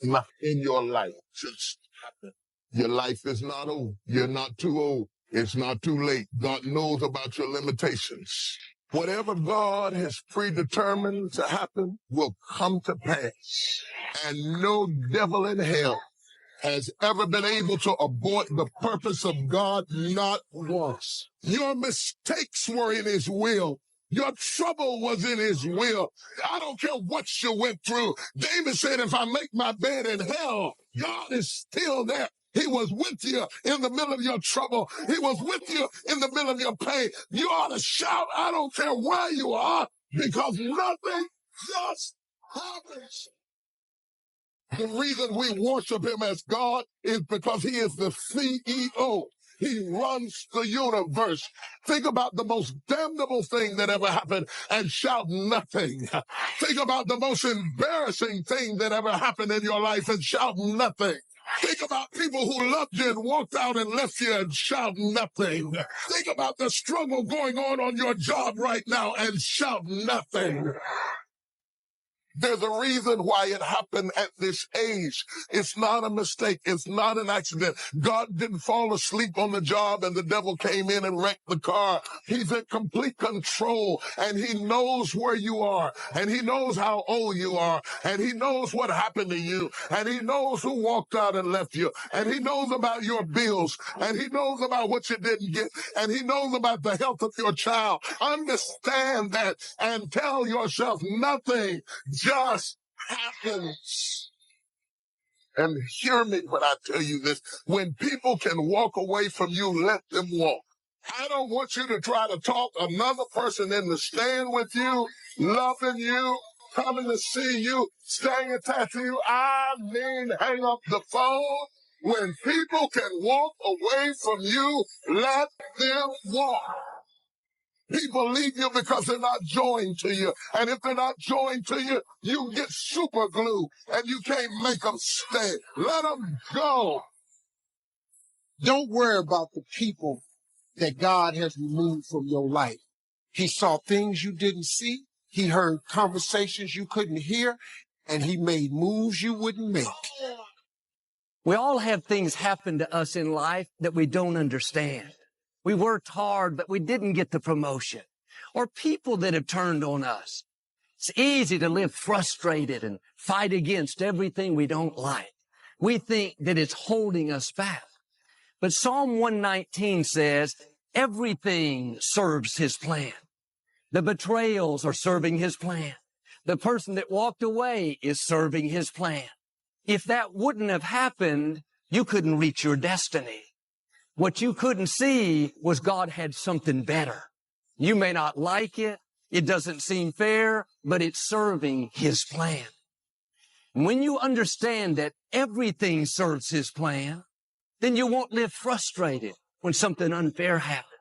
in your life. Just happen. Your life is not old. You're not too old. It's not too late. God knows about your limitations. Whatever God has predetermined to happen will come to pass. And no devil in hell has ever been able to abort the purpose of God, not once. Your mistakes were in his will. Your trouble was in his will. I don't care what you went through. David said, if I make my bed in hell, God is still there. He was with you in the middle of your trouble. He was with you in the middle of your pain. You ought to shout, I don't care where you are, because nothing just happens. The reason we worship him as God is because he is the CEO. He runs the universe. Think about the most damnable thing that ever happened and shout nothing. Think about the most embarrassing thing that ever happened in your life and shout nothing. Think about people who loved you and walked out and left you and shout nothing. Think about the struggle going on your job right now and shout nothing. There's a reason why it happened at this age. It's not a mistake. It's not an accident. God didn't fall asleep on the job and the devil came in and wrecked the car. He's in complete control and he knows where you are and he knows how old you are and he knows what happened to you and he knows who walked out and left you and he knows about your bills and he knows about what you didn't get and he knows about the health of your child. Understand that and tell yourself nothing just happens. And hear me when I tell you this. When people can walk away from you, let them walk. I don't want you to try to talk another person into staying with you, loving you, coming to see you, staying attached to you. I mean, hang up the phone. When people can walk away from you, let them walk. People leave you because they're not joined to you. And if they're not joined to you, you get super glue and you can't make them stay. Let them go. Don't worry about the people that God has removed from your life. He saw things you didn't see. He heard conversations you couldn't hear. And he made moves you wouldn't make. We all have things happen to us in life that we don't understand. We worked hard, but we didn't get the promotion. Or people that have turned on us. It's easy to live frustrated and fight against everything we don't like. We think that it's holding us back. But Psalm 119 says, everything serves his plan. The betrayals are serving his plan. The person that walked away is serving his plan. If that wouldn't have happened, you couldn't reach your destiny. What you couldn't see was God had something better. You may not like it. It doesn't seem fair, but it's serving his plan. When you understand that everything serves his plan, then you won't live frustrated when something unfair happens.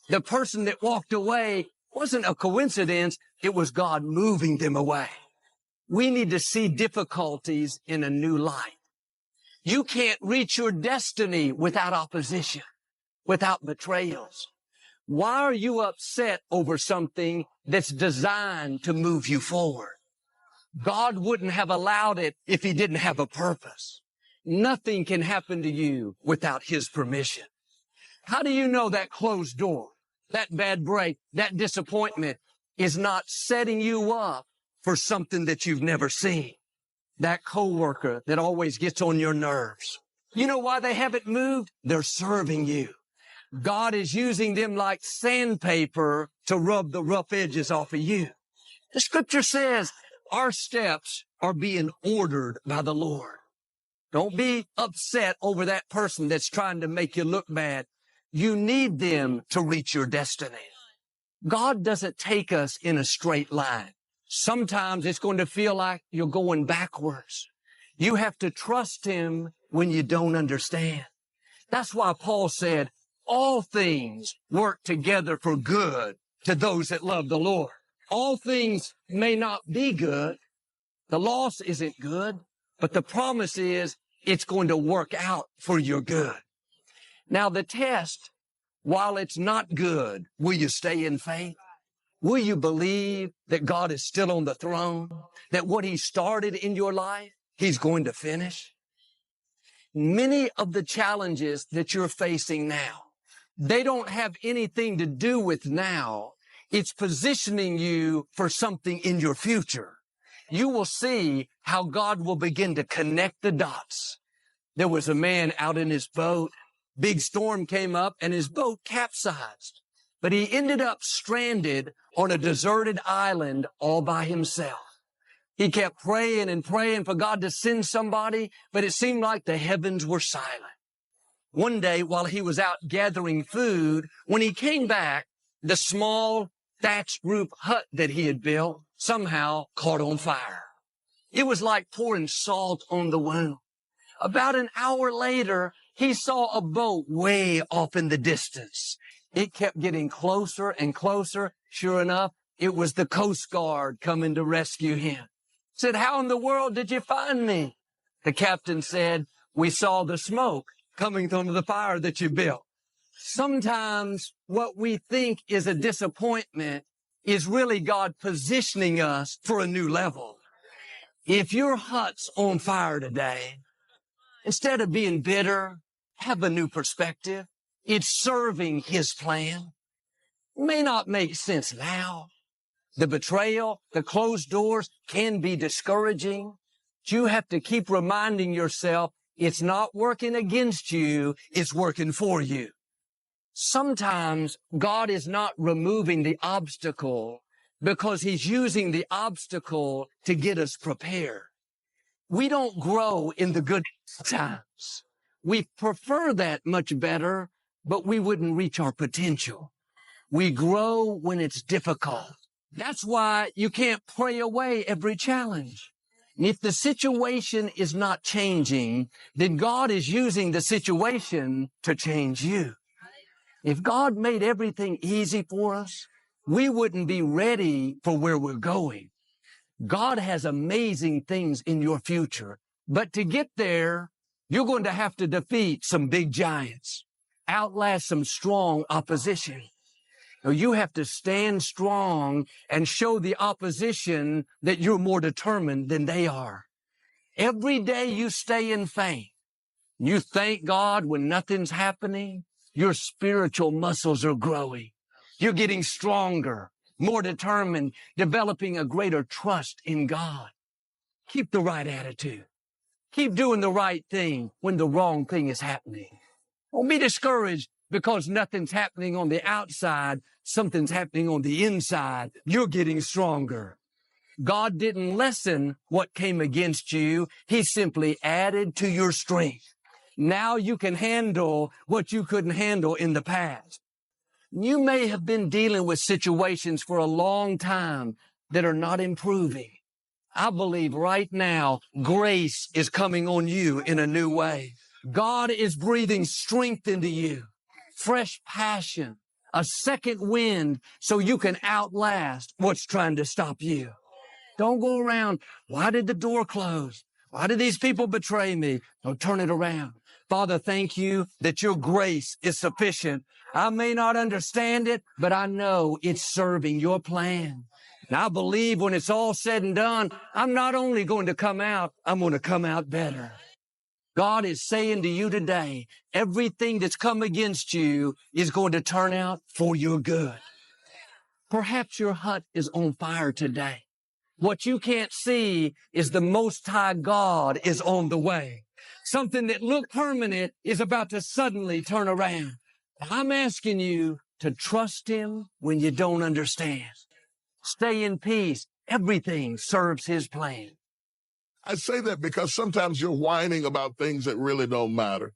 The person that walked away wasn't a coincidence. It was God moving them away. We need to see difficulties in a new light. You can't reach your destiny without opposition, without betrayals. Why are you upset over something that's designed to move you forward? God wouldn't have allowed it if he didn't have a purpose. Nothing can happen to you without his permission. How do you know that closed door, that bad break, that disappointment is not setting you up for something that you've never seen? That coworker that always gets on your nerves. You know why they haven't moved? They're serving you. God is using them like sandpaper to rub the rough edges off of you. The scripture says our steps are being ordered by the Lord. Don't be upset over that person that's trying to make you look bad. You need them to reach your destiny. God doesn't take us in a straight line. Sometimes it's going to feel like you're going backwards. You have to trust him when you don't understand. That's why Paul said, all things work together for good to those that love the Lord. All things may not be good. The loss isn't good, but the promise is it's going to work out for your good. Now the test, while it's not good, will you stay in faith? Will you believe that God is still on the throne? That what he started in your life, He's going to finish. Many of the challenges that you're facing now, they don't have anything to do with now. It's positioning you for something in your future. You will see how God will begin to connect the dots. There was a man out in his boat. Big storm came up and his boat capsized. But he ended up stranded on a deserted island all by himself. He kept praying and praying for God to send somebody, but it seemed like the heavens were silent. One day, while he was out gathering food, when he came back, the small thatched roof hut that he had built somehow caught on fire. It was like pouring salt on the wound. About an hour later, he saw a boat way off in the distance. It kept getting closer and closer. Sure enough, it was the Coast Guard coming to rescue him. Said, "How in the world did you find me?" The captain said, "We saw the smoke coming from the fire that you built." Sometimes what we think is a disappointment is really God positioning us for a new level. If your hut's on fire today, instead of being bitter, have a new perspective. It's serving His plan. It may not make sense now. The betrayal, the closed doors can be discouraging. You have to keep reminding yourself it's not working against you, it's working for you. Sometimes God is not removing the obstacle because He's using the obstacle to get us prepared. We don't grow in the good times. We prefer that much better, but we wouldn't reach our potential. We grow when it's difficult. That's why you can't pray away every challenge. And if the situation is not changing, then God is using the situation to change you. If God made everything easy for us, we wouldn't be ready for where we're going. God has amazing things in your future, but to get there, you're going to have to defeat some big giants, outlast some strong opposition. You have to stand strong and show the opposition that you're more determined than they are. Every day you stay in faith, you thank God when nothing's happening, your spiritual muscles are growing. You're getting stronger, more determined, developing a greater trust in God. Keep the right attitude. Keep doing the right thing when the wrong thing is happening. Don't be discouraged because nothing's happening on the outside. Something's happening on the inside. You're getting stronger. God didn't lessen what came against you. He simply added to your strength. Now you can handle what you couldn't handle in the past. You may have been dealing with situations for a long time that are not improving. I believe right now, grace is coming on you in a new way. God is breathing strength into you, fresh passion, a second wind so you can outlast what's trying to stop you. Don't go around, why did the door close? Why did these people betray me? Don't turn it around. Father, thank you that your grace is sufficient. I may not understand it, but I know it's serving your plan. And I believe when it's all said and done, I'm not only going to come out, I'm going to come out better. God is saying to you today, everything that's come against you is going to turn out for your good. Perhaps your hut is on fire today. What you can't see is the Most High God is on the way. Something that looked permanent is about to suddenly turn around. I'm asking you to trust Him when you don't understand. Stay in peace. Everything serves His plan. I say that because sometimes you're whining about things that really don't matter.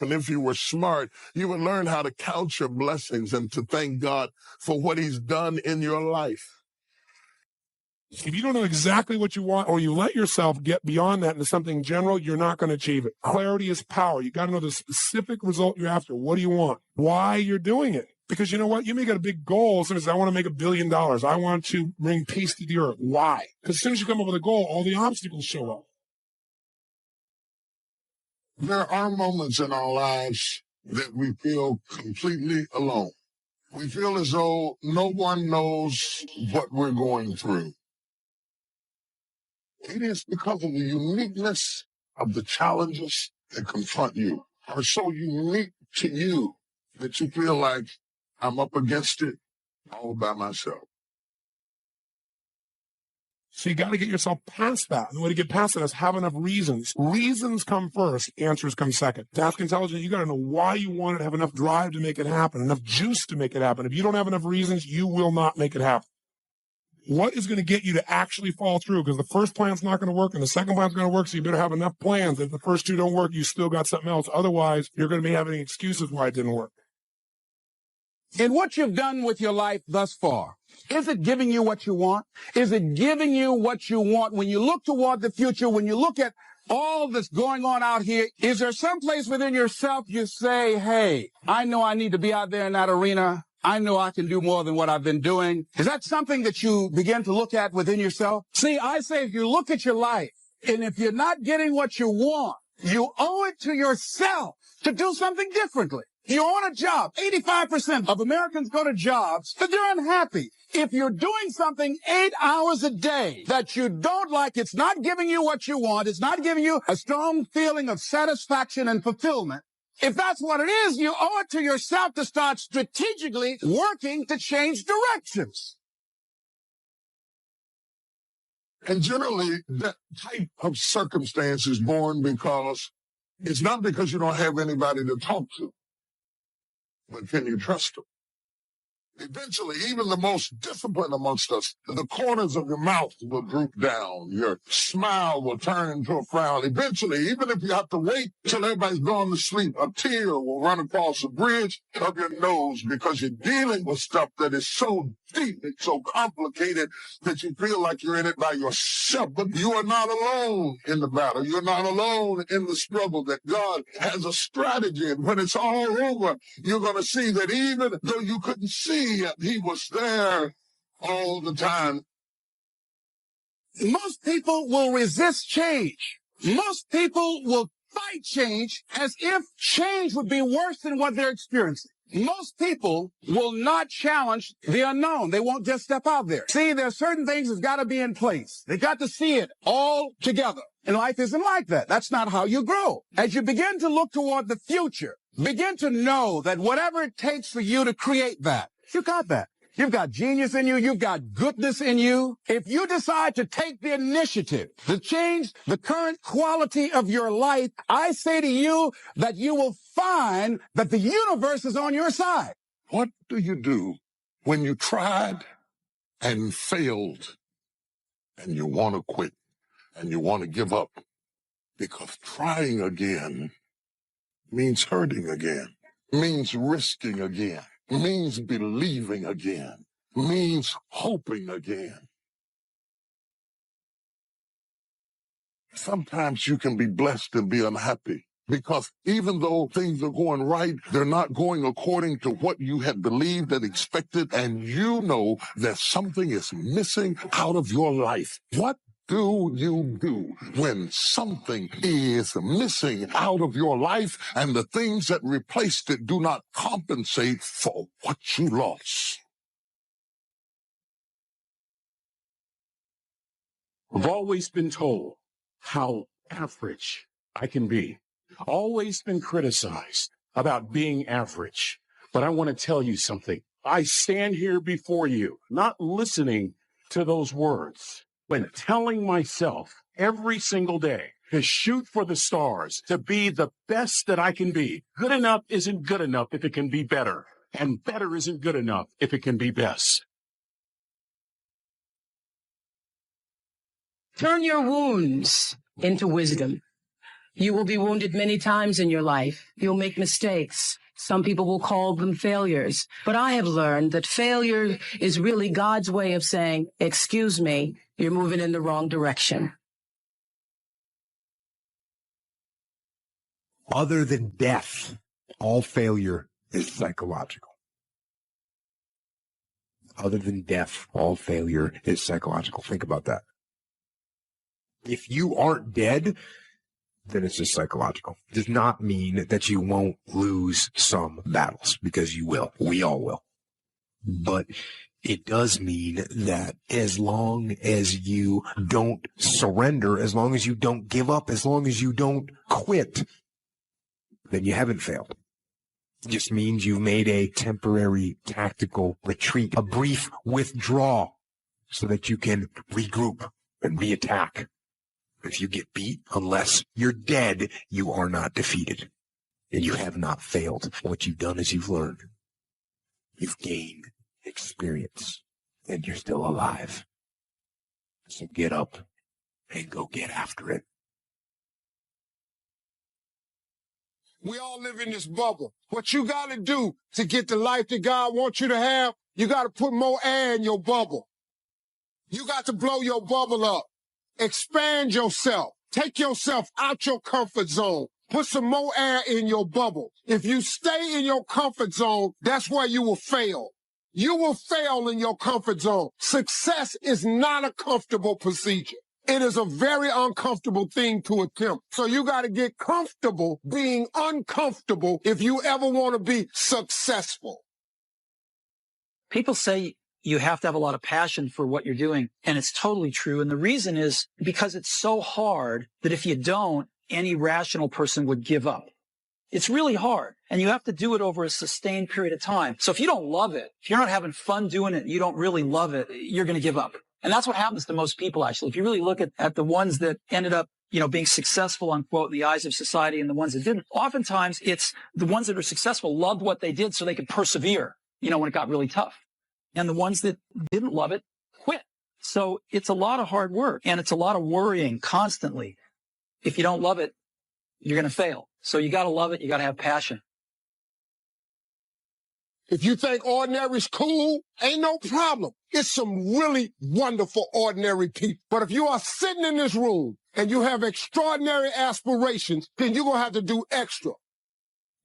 And if you were smart, you would learn how to count your blessings and to thank God for what He's done in your life. If you don't know exactly what you want or you let yourself get beyond that into something general, you're not going to achieve it. Clarity is power. You got to know the specific result you're after. What do you want? Why you're doing it? Because you know what? You may get a big goal. As I want to make $1 billion. I want to bring peace to the earth. Why? Because as soon as you come up with a goal, all the obstacles show up. There are moments in our lives that we feel completely alone. We feel as though no one knows what we're going through. It is because of the uniqueness of the challenges that confront you are so unique to you that you feel like I'm up against it all by myself. So you got to get yourself past that. And the way to get past that is have enough reasons. Reasons come first, answers come second. Task intelligence, you got to know why you want it, have enough drive to make it happen, enough juice to make it happen. If you don't have enough reasons, you will not make it happen. What is going to get you to actually fall through? Because the first plan's not going to work and the second plan's going to work, so you better have enough plans. If the first two don't work, you still got something else. Otherwise, you're going to be having excuses why it didn't work. In what you've done with your life thus far, is it giving you what you want? Is it giving you what you want? When you look toward the future, when you look at all that's going on out here, is there some place within yourself you say, hey, I know I need to be out there in that arena. I know I can do more than what I've been doing. Is that something that you begin to look at within yourself? See, I say if you look at your life and if you're not getting what you want, you owe it to yourself to do something differently. You own a job. 85% of Americans go to jobs that they're unhappy. If you're doing something 8 hours a day that you don't like, it's not giving you what you want. It's not giving you a strong feeling of satisfaction and fulfillment. If that's what it is, you owe it to yourself to start strategically working to change directions. And generally, that type of circumstance is born because it's not because you don't have anybody to talk to, but can you trust them? Eventually, even the most disciplined amongst us, the corners of your mouth will droop down. Your smile will turn into a frown. Eventually, even if you have to wait till everybody's gone to sleep, a tear will run across the bridge of your nose because you're dealing with stuff that is so deep, it's so complicated that you feel like you're in it by yourself. But you are not alone in the battle. You're not alone in the struggle, that God has a strategy. And when it's all over, you're going to see that even though you couldn't see, he was there all the time. Most people will resist change. Most people will fight change as if change would be worse than what they're experiencing. Most people will not challenge the unknown. They won't just step out there. See, there are certain things that's got to be in place. They got to see it all together. And life isn't like that. That's not how you grow. As you begin to look toward the future, begin to know that whatever it takes for you to create that, you got that. You've got genius in you. You've got goodness in you. If you decide to take the initiative to change the current quality of your life, I say to you that you will find that the universe is on your side. What do you do when you tried and failed and you want to quit and you want to give up? Because trying again means hurting again, means risking again, means believing again, means hoping again. Sometimes you can be blessed and be unhappy because even though things are going right, they're not going according to what you had believed and expected, and you know that something is missing out of your life. What do you do when something is missing out of your life and the things that replaced it do not compensate for what you lost? I've always been told how average I can be. Always been criticized about being average. But I want to tell you something. I stand here before you, not listening to those words, but telling myself every single day to shoot for the stars, to be the best that I can be. Good enough isn't good enough if it can be better, and better isn't good enough if it can be best. Turn your wounds into wisdom. You will be wounded many times in your life. You'll make mistakes. Some people will call them failures. But I have learned that failure is really God's way of saying, excuse me, you're moving in the wrong direction. Other than death, all failure is psychological. Other than death, all failure is psychological. Think about that. If you aren't dead, then it's just psychological. It does not mean that you won't lose some battles, because you will. We all will. But It does mean that as long as you don't surrender, as long as you don't give up, as long as you don't quit, then you haven't failed. It just means you've made a temporary tactical retreat, a brief withdrawal, so that you can regroup and reattack. If you get beat, unless you're dead, you are not defeated. And you have not failed. What you've done is you've learned. You've gained experience. And you're still alive. So get up and go get after it. We all live in this bubble. What you got to do to get the life that God wants you to have, you got to put more air in your bubble. You got to blow your bubble up. Expand yourself. Take yourself out your comfort zone. Put some more air in your bubble. If you stay in your comfort zone, that's where you will fail. You will fail in your comfort zone. Success is not a comfortable procedure. It is a very uncomfortable thing to attempt. So you got to get comfortable being uncomfortable if you ever want to be successful. People say you have to have a lot of passion for what you're doing, and it's totally true. And the reason is because it's so hard that if you don't, any rational person would give up. It's really hard, and you have to do it over a sustained period of time. So if you don't love it, if you're not having fun doing it, you don't really love it, you're going to give up. And that's what happens to most people, actually. If you really look at the ones that ended up, being successful, unquote, in the eyes of society and the ones that didn't, oftentimes it's the ones that are successful loved what they did so they could persevere, when it got really tough. And the ones that didn't love it quit. So it's a lot of hard work, and it's a lot of worrying constantly. If you don't love it, you're going to fail. So you got to love it. You got to have passion. If you think ordinary's cool, ain't no problem. It's some really wonderful ordinary people. But if you are sitting in this room and you have extraordinary aspirations, then you're going to have to do extra.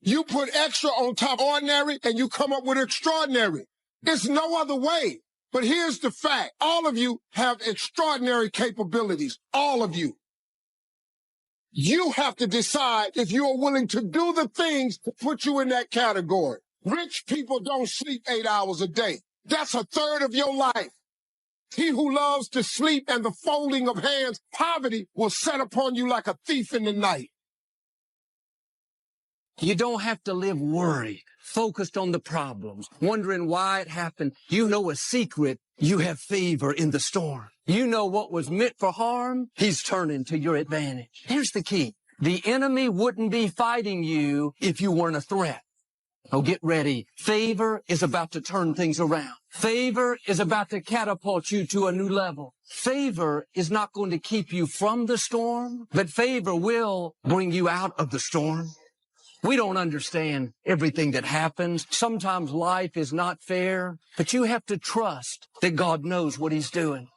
You put extra on top of ordinary and you come up with extraordinary. There's no other way. But here's the fact. All of you have extraordinary capabilities. All of you. You have to decide if you are willing to do the things to put you in that category. Rich people don't sleep 8 hours a day. That's a third of your life. He who loves to sleep and the folding of hands, poverty will set upon you like a thief in the night. You don't have to live worried, focused on the problems, wondering why it happened. You know a secret. You have favor in the storm. You know what was meant for harm, he's turning to your advantage. Here's the key. The enemy wouldn't be fighting you if you weren't a threat. Oh, get ready. Favor is about to turn things around. Favor is about to catapult you to a new level. Favor is not going to keep you from the storm, but favor will bring you out of the storm. We don't understand everything that happens. Sometimes life is not fair, but you have to trust that God knows what he's doing.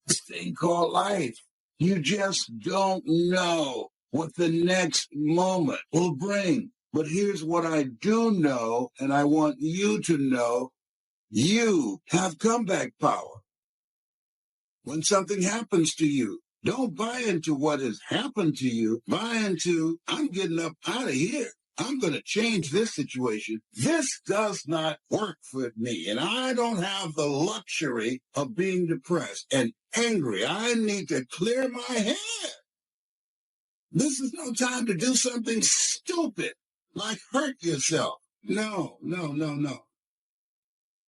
This thing called life. You just don't know what the next moment will bring. But here's what I do know, and I want you to know, you have comeback power. When something happens to you, don't buy into what has happened to you. Buy into, I'm getting up out of here. I'm going to change this situation. This does not work for me, and I don't have the luxury of being depressed and angry. I need to clear my head. This is no time to do something stupid, like hurt yourself. No.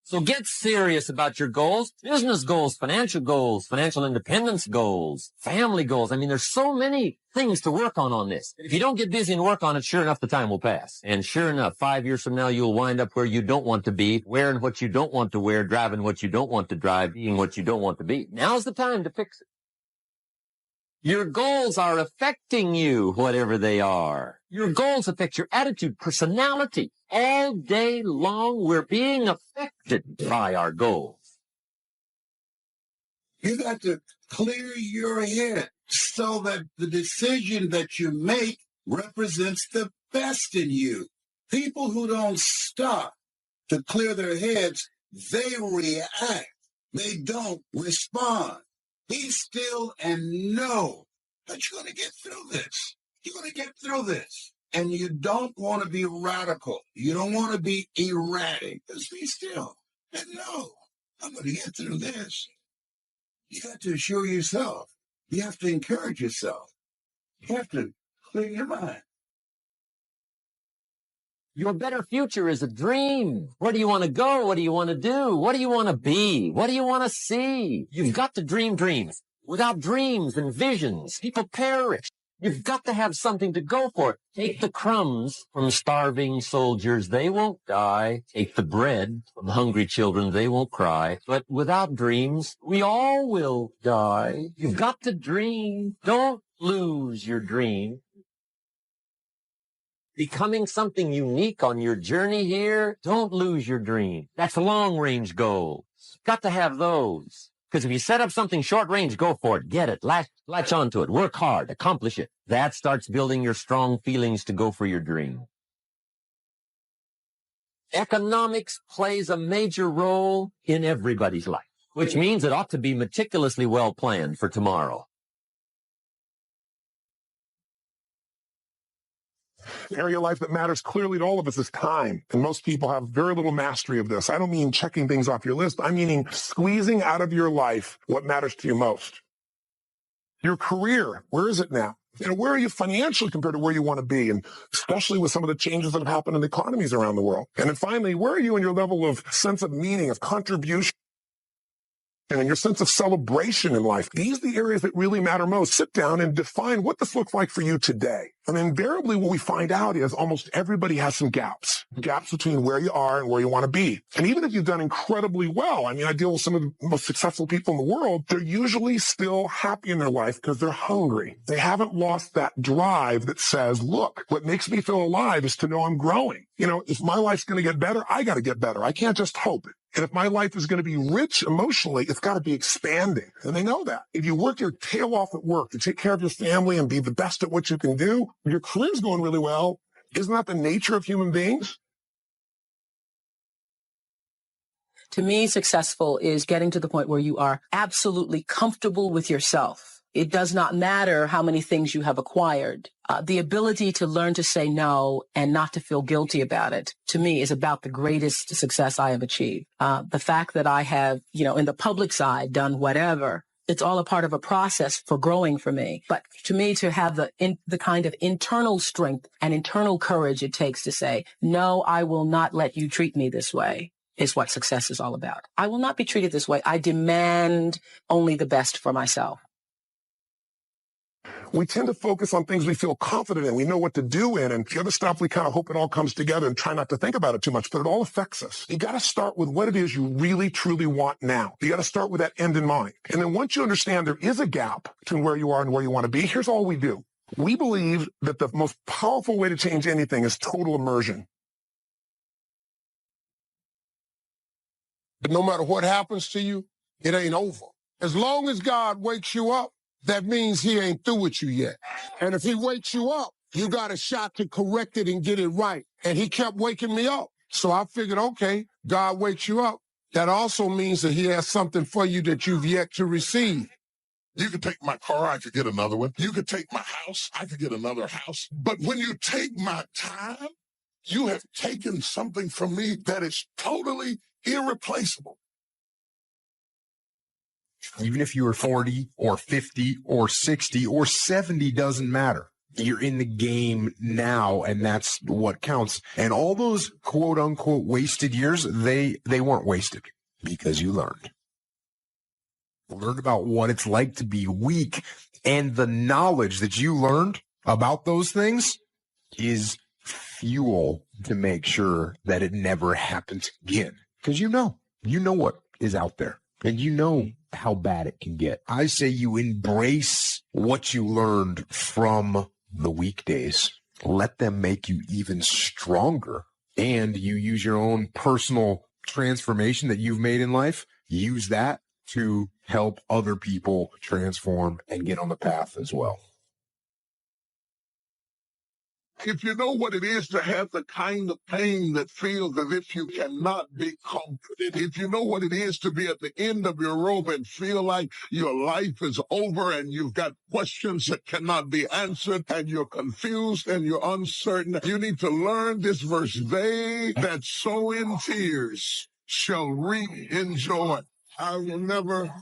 So get serious about your goals, business goals, financial independence goals, family goals. I mean, there's so many things to work on this. If you don't get busy and work on it, sure enough, the time will pass. And sure enough, 5 years from now, you'll wind up where you don't want to be, wearing what you don't want to wear, driving what you don't want to drive, being what you don't want to be. Now's the time to fix it. Your goals are affecting you, whatever they are. Your goals affect your attitude, personality. All day long, we're being affected by our goals. You got to clear your head so that the decision that you make represents the best in you. People who don't stop to clear their heads, they react. They don't respond. Be still and know that you're going to get through this. You're going to get through this. And you don't want to be radical. You don't want to be erratic. Just be still. And no, I'm going to get through this. You got to assure yourself. You have to encourage yourself. You have to clear your mind. Your better future is a dream. Where do you want to go? What do you want to do? What do you want to be? What do you want to see? You've got to dream dreams. Without dreams and visions, people perish. You've got to have something to go for. Take the crumbs from starving soldiers. They won't die. Take the bread from hungry children. They won't cry. But without dreams, we all will die. You've got to dream. Don't lose your dream. Becoming something unique on your journey here, don't lose your dream. That's long-range goals. Got to have those. Because if you set up something short-range, go for it. Get it. Latch onto it. Work hard. Accomplish it. That starts building your strong feelings to go for your dream. Economics plays a major role in everybody's life, which means it ought to be meticulously well planned for tomorrow. The area of life that matters clearly to all of us is time. And most people have very little mastery of this. I don't mean checking things off your list. I mean squeezing out of your life what matters to you most. Your career, where is it now? Where are you financially compared to where you want to be? And especially with some of the changes that have happened in the economies around the world. And then finally, where are you in your level of sense of meaning, of contribution? And your sense of celebration in life. These are the areas that really matter most. Sit down and define what this looks like for you today. And invariably what we find out is almost everybody has some gaps between where you are and where you want to be. And even if you've done incredibly well, I deal with some of the most successful people in the world, they're usually still happy in their life because they're hungry. They haven't lost that drive that says, look, what makes me feel alive is to know I'm growing. If my life's going to get better, I got to get better. I can't just hope it. And if my life is going to be rich emotionally, it's got to be expanding. And they know that. If you work your tail off at work to take care of your family and be the best at what you can do, your career's going really well. Isn't that the nature of human beings? To me, successful is getting to the point where you are absolutely comfortable with yourself. It does not matter how many things you have acquired. The ability to learn to say no and not to feel guilty about it, to me, is about the greatest success I have achieved. The fact that I have, in the public side, done whatever, it's all a part of a process for growing for me. But to me, to have the kind of internal strength and internal courage it takes to say, no, I will not let you treat me this way, is what success is all about. I will not be treated this way. I demand only the best for myself. We tend to focus on things we feel confident in, we know what to do in, and the other stuff we kind of hope it all comes together and try not to think about it too much, but it all affects us. You got to start with what it is you really, truly want now. You got to start with that end in mind. And then once you understand there is a gap between where you are and where you want to be, here's all we do. We believe that the most powerful way to change anything is total immersion. But no matter what happens to you, it ain't over. As long as God wakes you up, that means he ain't through with you yet. And if he wakes you up, you got a shot to correct it and get it right. And he kept waking me up. So I figured, okay, God wakes you up. That also means that he has something for you that you've yet to receive. You could take my car, I could get another one. You could take my house, I could get another house. But when you take my time, you have taken something from me that is totally irreplaceable. Even if you are 40 or 50 or 60 or 70, doesn't matter. You're in the game now, and that's what counts. And all those quote unquote wasted years, they weren't wasted because you learned. Learned about what it's like to be weak, and the knowledge that you learned about those things is fuel to make sure that it never happens again. Because you know what is out there, and you know how bad it can get. I say you embrace what you learned from the weekdays. Let them make you even stronger. And you use your own personal transformation that you've made in life. Use that to help other people transform and get on the path as well. If you know what it is to have the kind of pain that feels as if you cannot be comforted, if you know what it is to be at the end of your rope and feel like your life is over and you've got questions that cannot be answered and you're confused and you're uncertain, you need to learn this verse. They that sow in tears shall reap in joy. I will never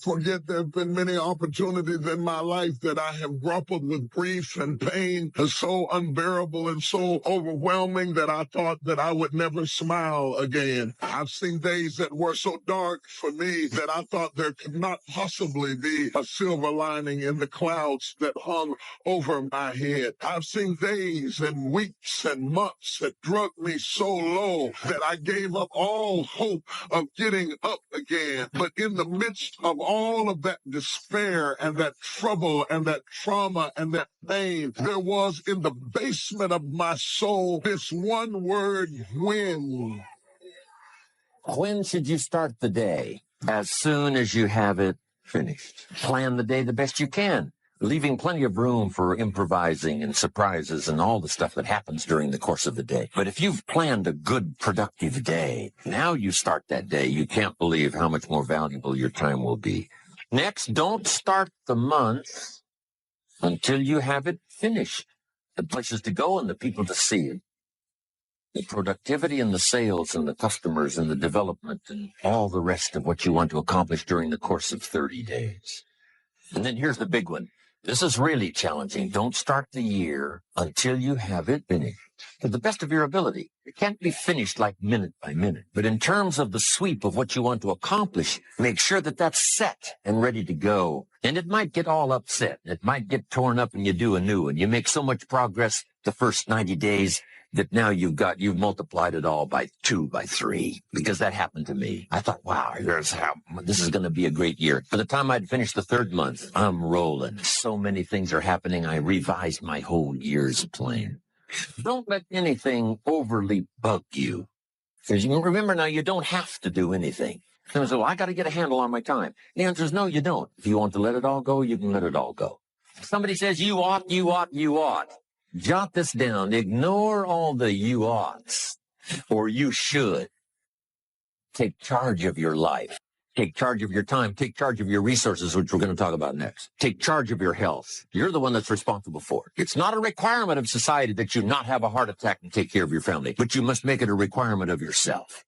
forget there have been many opportunities in my life that I have grappled with grief and pain so unbearable and so overwhelming that I thought that I would never smile again. I've seen days that were so dark for me that I thought there could not possibly be a silver lining in the clouds that hung over my head. I've seen days and weeks and months that drug me so low that I gave up all hope of getting up again. But in the midst of all of that despair and that trouble and that trauma and that pain, there was in the basement of my soul this one word, when. When should you start the day? As soon as you have it finished. Plan the day the best you can, leaving plenty of room for improvising and surprises and all the stuff that happens during the course of the day. But if you've planned a good, productive day, now you start that day, you can't believe how much more valuable your time will be. Next, don't start the month until you have it finished. The places to go and the people to see it. The productivity and the sales and the customers and the development and all the rest of what you want to accomplish during the course of 30 days. And then here's the big one. This is really challenging. Don't start the year until you have it finished to the best of your ability. It can't be finished like minute by minute. But in terms of the sweep of what you want to accomplish, make sure that that's set and ready to go. And it might get all upset. It might get torn up and you do a new one. You make so much progress the first 90 days that now you've multiplied it all by 2, by 3, because that happened to me. I thought, wow, this is going to be a great year. By the time I'd finished the 3rd month, I'm rolling. So many things are happening. I revised my whole year's plan. Don't let anything overly bug you. Because you remember now, you don't have to do anything. Someone says, well, I got to get a handle on my time. The answer is no, you don't. If you want to let it all go, you can let it all go. If somebody says you ought, you ought, you ought. Jot this down. Ignore all the you oughts or you should. Take charge of your life. Take charge of your time. Take charge of your resources, which we're going to talk about next. Take charge of your health. You're the one that's responsible for it. It's not a requirement of society that you not have a heart attack and take care of your family, but you must make it a requirement of yourself.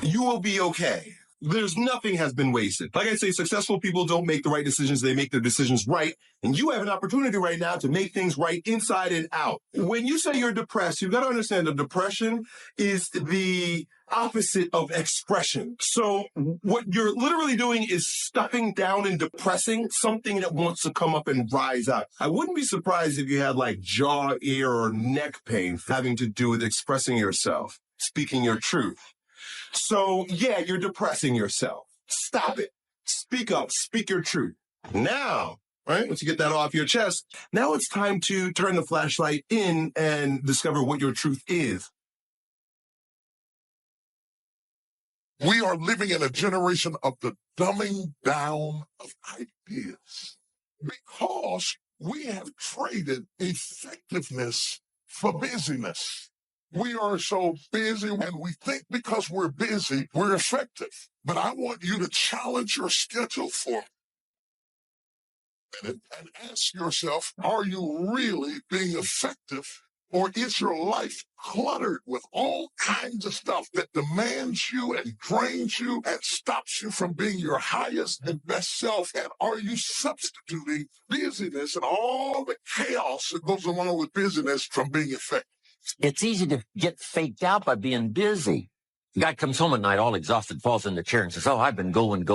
You will be okay. There's nothing has been wasted. Like I say, successful people don't make the right decisions. They make their decisions right. And you have an opportunity right now to make things right inside and out. When you say you're depressed, you've got to understand that depression is the opposite of expression. So what you're literally doing is stuffing down and depressing something that wants to come up and rise up. I wouldn't be surprised if you had like jaw, ear, or neck pain having to do with expressing yourself, speaking your truth. So, yeah, you're depressing yourself. Stop it. Speak up. Speak your truth. Now, right, once you get that off your chest, now it's time to turn the flashlight in and discover what your truth is. We are living in a generation of the dumbing down of ideas because we have traded effectiveness for busyness. We are so busy and we think because we're busy, we're effective. But I want you to challenge your schedule for a minute and ask yourself, are you really being effective? Or is your life cluttered with all kinds of stuff that demands you and drains you and stops you from being your highest and best self? And are you substituting busyness and all the chaos that goes along with busyness from being effective? It's easy to get faked out by being busy. The guy comes home at night all exhausted, falls in the chair and says, oh, I've been going.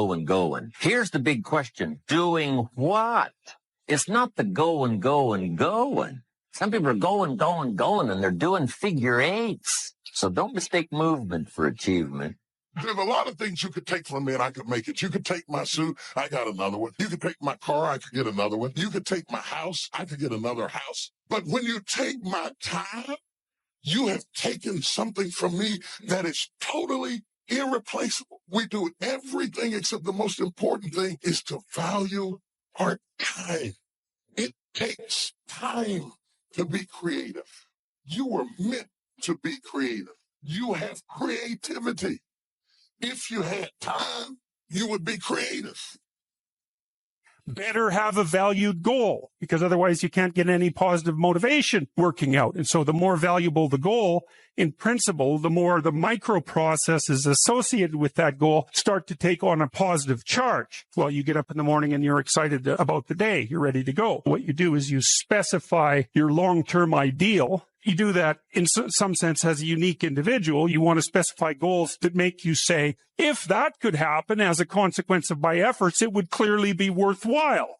Here's the big question. Doing what? It's not the going. Some people are going, and they're doing figure eights. So don't mistake movement for achievement. There's a lot of things you could take from me and I could make it. You could take my suit, I got another one. You could take my car, I could get another one. You could take my house, I could get another house. But when you take my time, you have taken something from me that is totally irreplaceable. We do everything except the most important thing is to value our time. takes time to be creative. You were meant to be creative. You have creativity. If you had time, you would be creative. Better have a valued goal, because otherwise you can't get any positive motivation working out. And so the more valuable the goal, in principle, the more the micro processes associated with that goal start to take on a positive charge. Well, you get up in the morning and you're excited about the day. You're ready to go. What you do is you specify your long-term ideal. You do that in some sense as a unique individual. You want to specify goals that make you say, if that could happen as a consequence of my efforts, it would clearly be worthwhile.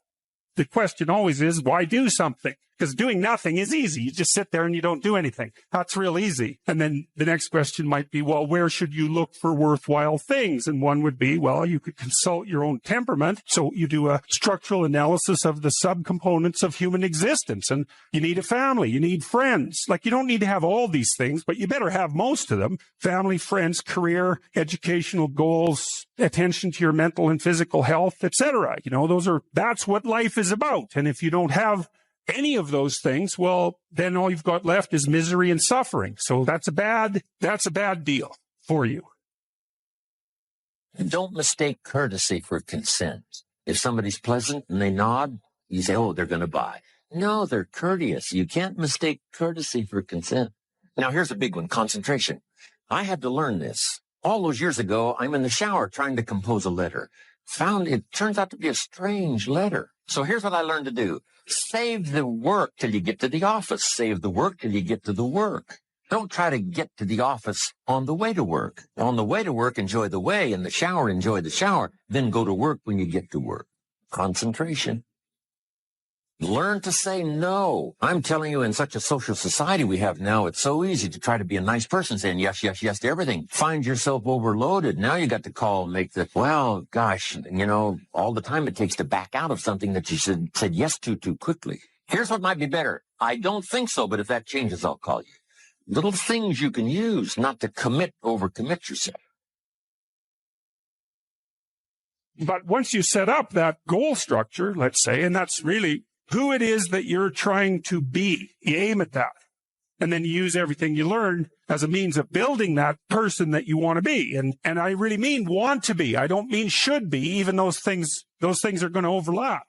The question always is, why do something? Because doing nothing is easy. You just sit there and you don't do anything. That's real easy. And then the next question might be, well, where should you look for worthwhile things? And one would be, well, you could consult your own temperament. So you do a structural analysis of the subcomponents of human existence. And you need a family. You need friends. Like, you don't need to have all these things, but you better have most of them. Family, friends, career, educational goals, attention to your mental and physical health, etc. You know, that's what life is about. And if you don't have any of those things, well, then all you've got left is misery and suffering. So that's a bad deal for you. And don't mistake courtesy for consent. If somebody's pleasant and they nod, you say, oh, they're going to buy. No, they're courteous. You can't mistake courtesy for consent. Now, here's a big one, concentration. I had to learn this. All those years ago, I'm in the shower trying to compose a letter. Found it turns out to be a strange letter. So here's what I learned to do. Save the work till you get to the office. Save the work till you get to the work. Don't try to get to the office on the way to work. On the way to work, enjoy the way. In the shower, enjoy the shower. Then go to work when you get to work. Concentration. Learn to say no. I'm telling you, in such a social society we have now, it's so easy to try to be a nice person, saying yes, yes, yes to everything. Find yourself overloaded. Now you got to call and make the, well, gosh, you know, all the time it takes to back out of something that you said yes to too quickly. Here's what might be better. I don't think so, but if that changes, I'll call you. Little things you can use, not to overcommit yourself. But once you set up that goal structure, let's say, and that's really who it is that you're trying to be, you aim at that. And then you use everything you learn as a means of building that person that you want to be. And I really mean want to be. I don't mean should be, even those things are going to overlap.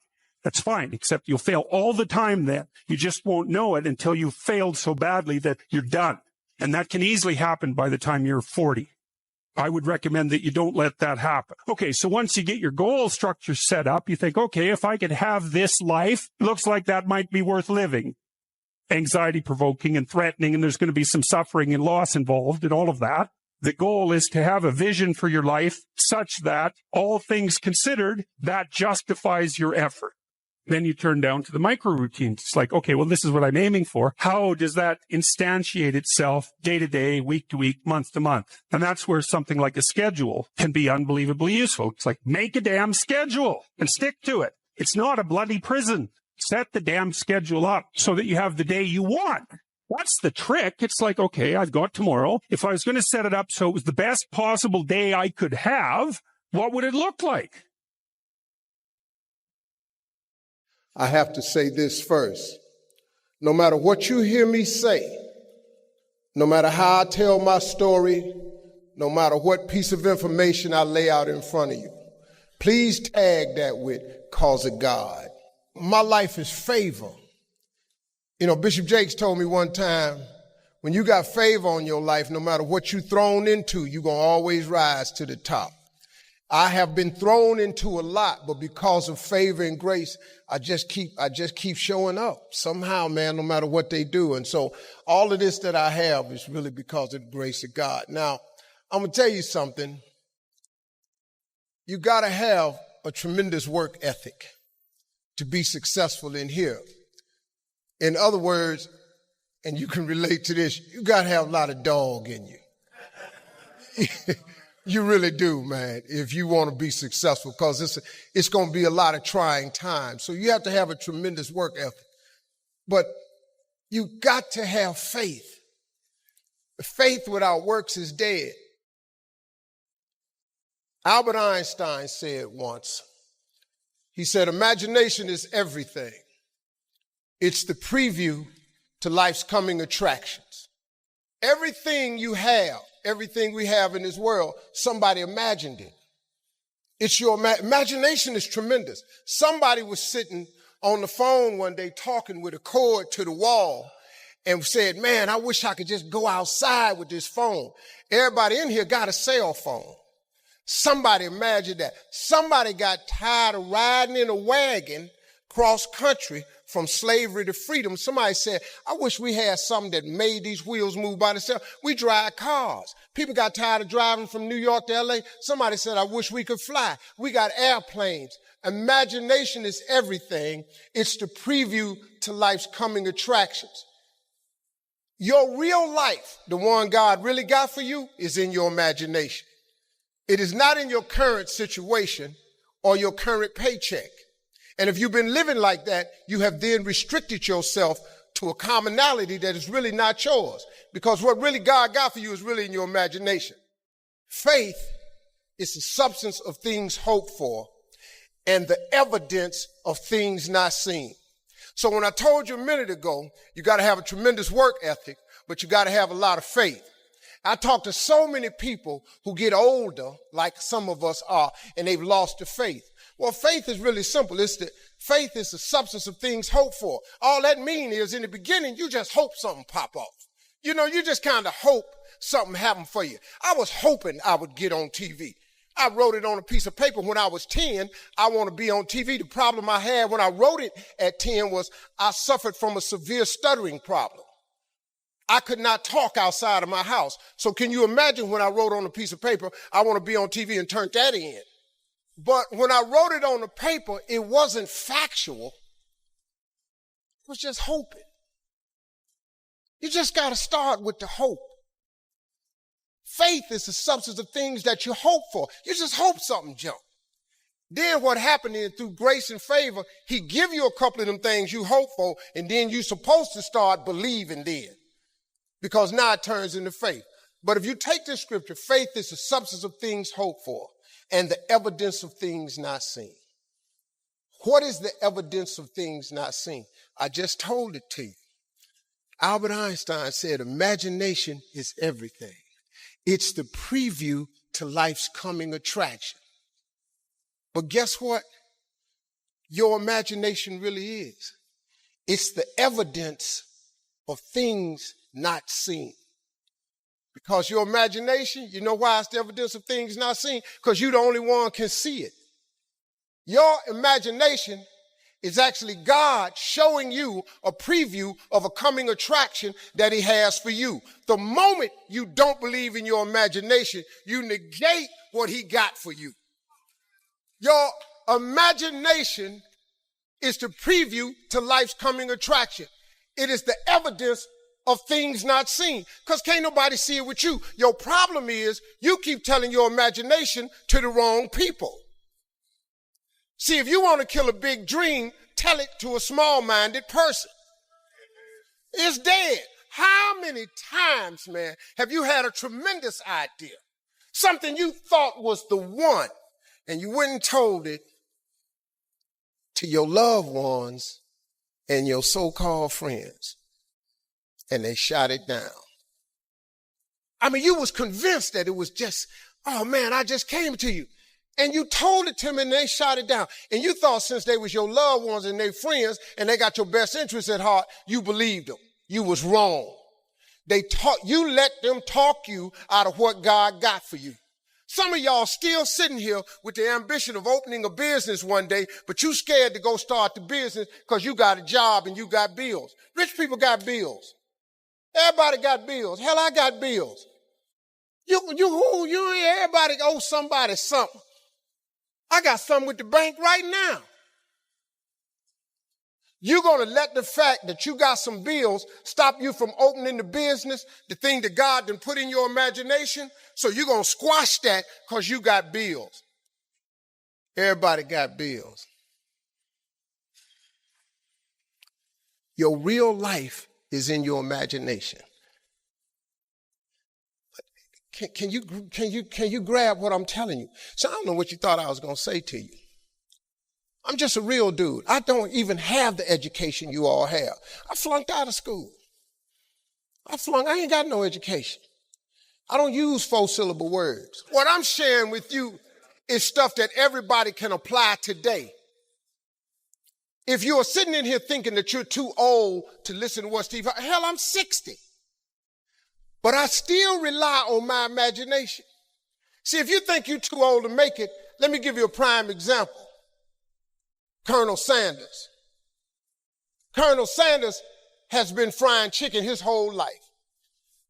That's fine, except you'll fail all the time then. You just won't know it until you've failed so badly that you're done. And that can easily happen by the time you're 40. I would recommend that you don't let that happen. Okay, so once you get your goal structure set up, you think, okay, if I could have this life, looks like that might be worth living. Anxiety provoking and threatening, and there's going to be some suffering and loss involved and all of that. The goal is to have a vision for your life such that, all things considered, that justifies your effort. Then you turn down to the micro routines. It's like, okay, well, this is what I'm aiming for. How does that instantiate itself day to day, week to week, month to month? And that's where something like a schedule can be unbelievably useful. It's like, make a damn schedule and stick to it. It's not a bloody prison. Set the damn schedule up so that you have the day you want. That's the trick. It's like, okay, I've got tomorrow. If I was going to set it up so it was the best possible day I could have, what would it look like? I have to say this first. No matter what you hear me say, no matter how I tell my story, no matter what piece of information I lay out in front of you, please tag that with "cause of God." My life is favor. You know, Bishop Jakes told me one time, when you got favor on your life, no matter what you're thrown into, you're going to always rise to the top. I have been thrown into a lot, but because of favor and grace, I just keep showing up somehow, man, no matter what they do. And so all of this that I have is really because of the grace of God. Now, I'm going to tell you something. You got to have a tremendous work ethic to be successful in here. In other words, and you can relate to this, you got to have a lot of dog in you. You really do, man, if you want to be successful, because it's going to be a lot of trying times. So you have to have a tremendous work ethic. But you got to have faith. Faith without works is dead. Albert Einstein said once, he said, imagination is everything, It's the preview to life's coming attractions. Everything you have, everything we have in this world, somebody imagined it. It's your imagination is tremendous. Somebody was sitting on the phone one day talking with a cord to the wall and said, man, I wish I could just go outside with this phone. Everybody in here got a cell phone. Somebody imagined that. Somebody got tired of riding in a wagon cross country from slavery to freedom. Somebody said, I wish we had something that made these wheels move by themselves. We drive cars. People got tired of driving from New York to LA. Somebody said, I wish we could fly. We got airplanes. Imagination is everything. It's the preview to life's coming attractions. Your real life, the one God really got for you, is in your imagination. It is not in your current situation or your current paycheck. And if you've been living like that, you have then restricted yourself to a commonality that is really not yours. Because what really God got for you is really in your imagination. Faith is the substance of things hoped for and the evidence of things not seen. So when I told you a minute ago, you got to have a tremendous work ethic, but you got to have a lot of faith. I talk to so many people who get older, like some of us are, and they've lost the faith. Well, faith is really simple. Faith is the substance of things hoped for. All that means is in the beginning, you just hope something pop off. You know, you just kind of hope something happened for you. I was hoping I would get on TV. I wrote it on a piece of paper when I was 10. I want to be on TV. The problem I had when I wrote it at 10 was I suffered from a severe stuttering problem. I could not talk outside of my house. So can you imagine when I wrote on a piece of paper, I want to be on TV and turned that in? But when I wrote it on the paper, it wasn't factual. It was just hoping. You just got to start with the hope. Faith is the substance of things that you hope for. You just hope something jump. Then what happened is through grace and favor, he give you a couple of them things you hope for, and then you're supposed to start believing then. Because now it turns into faith. But if you take this scripture, faith is the substance of things hoped for and the evidence of things not seen. What is the evidence of things not seen? I just told it to you. Albert Einstein said, imagination is everything. It's the preview to life's coming attraction. But guess what? Your imagination really is. It's the evidence of things not seen. Because your imagination, you know why it's the evidence of things not seen? Because you're the only one can see it. Your imagination is actually God showing you a preview of a coming attraction that he has for you. The moment you don't believe in your imagination, you negate what he got for you. Your imagination is the preview to life's coming attraction. It is the evidence of things not seen, because can't nobody see it with you. Your problem is you keep telling your imagination to the wrong people. See, if you want to kill a big dream, tell it to a small-minded person. It's dead. How many times, man, have you had a tremendous idea? Something you thought was the one, and you went and told it to your loved ones and your so-called friends, and they shot it down. I mean, you was convinced that it was just, oh man, I just came to you. And you told it to them and they shot it down. And you thought since they was your loved ones and their friends and they got your best interests at heart, you believed them. You was wrong. You let them talk you out of what God got for you. Some of y'all still sitting here with the ambition of opening a business one day, but you scared to go start the business because you got a job and you got bills. Rich people got bills. Everybody got bills. Hell, I got bills. Everybody owe somebody something. I got something with the bank right now. You're going to let the fact that you got some bills stop you from opening the business, the thing that God done put in your imagination? So you're going to squash that because you got bills. Everybody got bills. Your real life is in your imagination. Can you grab what I'm telling you? So I don't know what you thought I was going to say to you. I'm just a real dude. I don't even have the education you all have. I flunked out of school. I ain't got no education. I don't use 4-syllable words. What I'm sharing with you is stuff that everybody can apply today. If you're sitting in here thinking that you're too old to listen to what Steve, hell, I'm 60. But I still rely on my imagination. See, if you think you're too old to make it, let me give you a prime example. Colonel Sanders. Colonel Sanders has been frying chicken his whole life.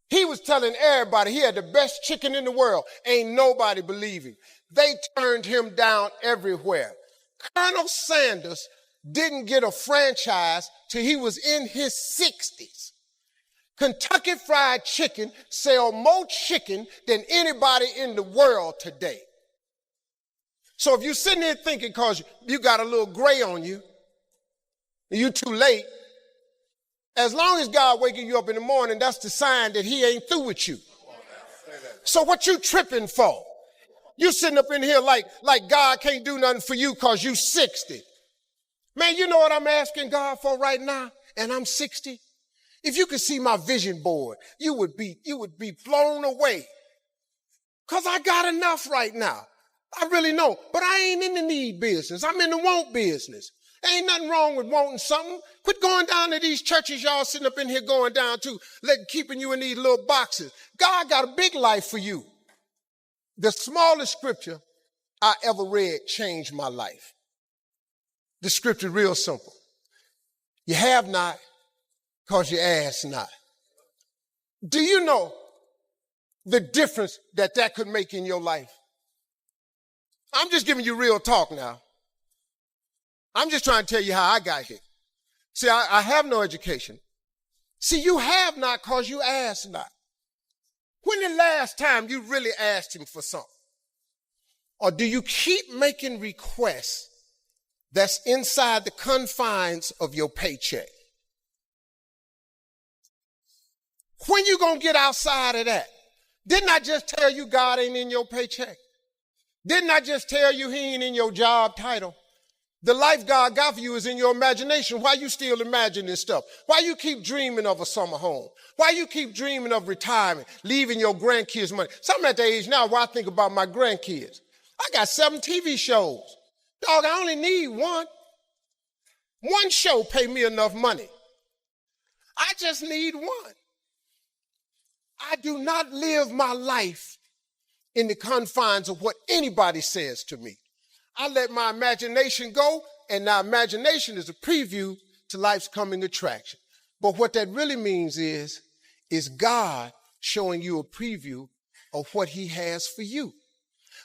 He was telling everybody he had the best chicken in the world. Ain't nobody believe him. They turned him down everywhere. Colonel Sanders didn't get a franchise till he was in his 60s. Kentucky Fried Chicken sell more chicken than anybody in the world today. So if you're sitting there thinking because you got a little gray on you, you're too late, as long as God waking you up in the morning, that's the sign that he ain't through with you. So what you tripping for? You sitting up in here like God can't do nothing for you because you 60. Man, you know what I'm asking God for right now? And I'm 60. If you could see my vision board, you would be blown away. Because I got enough right now. I really know. But I ain't in the need business. I'm in the want business. Ain't nothing wrong with wanting something. Quit going down to these churches y'all sitting up in here going down to, keeping you in these little boxes. God got a big life for you. The smallest scripture I ever read changed my life. The scripture is real simple. You have not because you ask not. Do you know the difference that could make in your life? I'm just giving you real talk now. I'm just trying to tell you how I got here. See, I have no education. See, you have not because you ask not. When the last time you really asked him for something? Or do you keep making requests that's inside the confines of your paycheck? When you gonna get outside of that? Didn't I just tell you God ain't in your paycheck? Didn't I just tell you he ain't in your job title? The life God got for you is in your imagination. Why you still imagining this stuff? Why you keep dreaming of a summer home? Why you keep dreaming of retirement, leaving your grandkids money? So I'm at the age now where I think about my grandkids. I got 7 TV shows. Dog, I only need one. One show pay me enough money. I just need one. I do not live my life in the confines of what anybody says to me. I let my imagination go, and now imagination is a preview to life's coming attraction. But what that really means is God showing you a preview of what he has for you.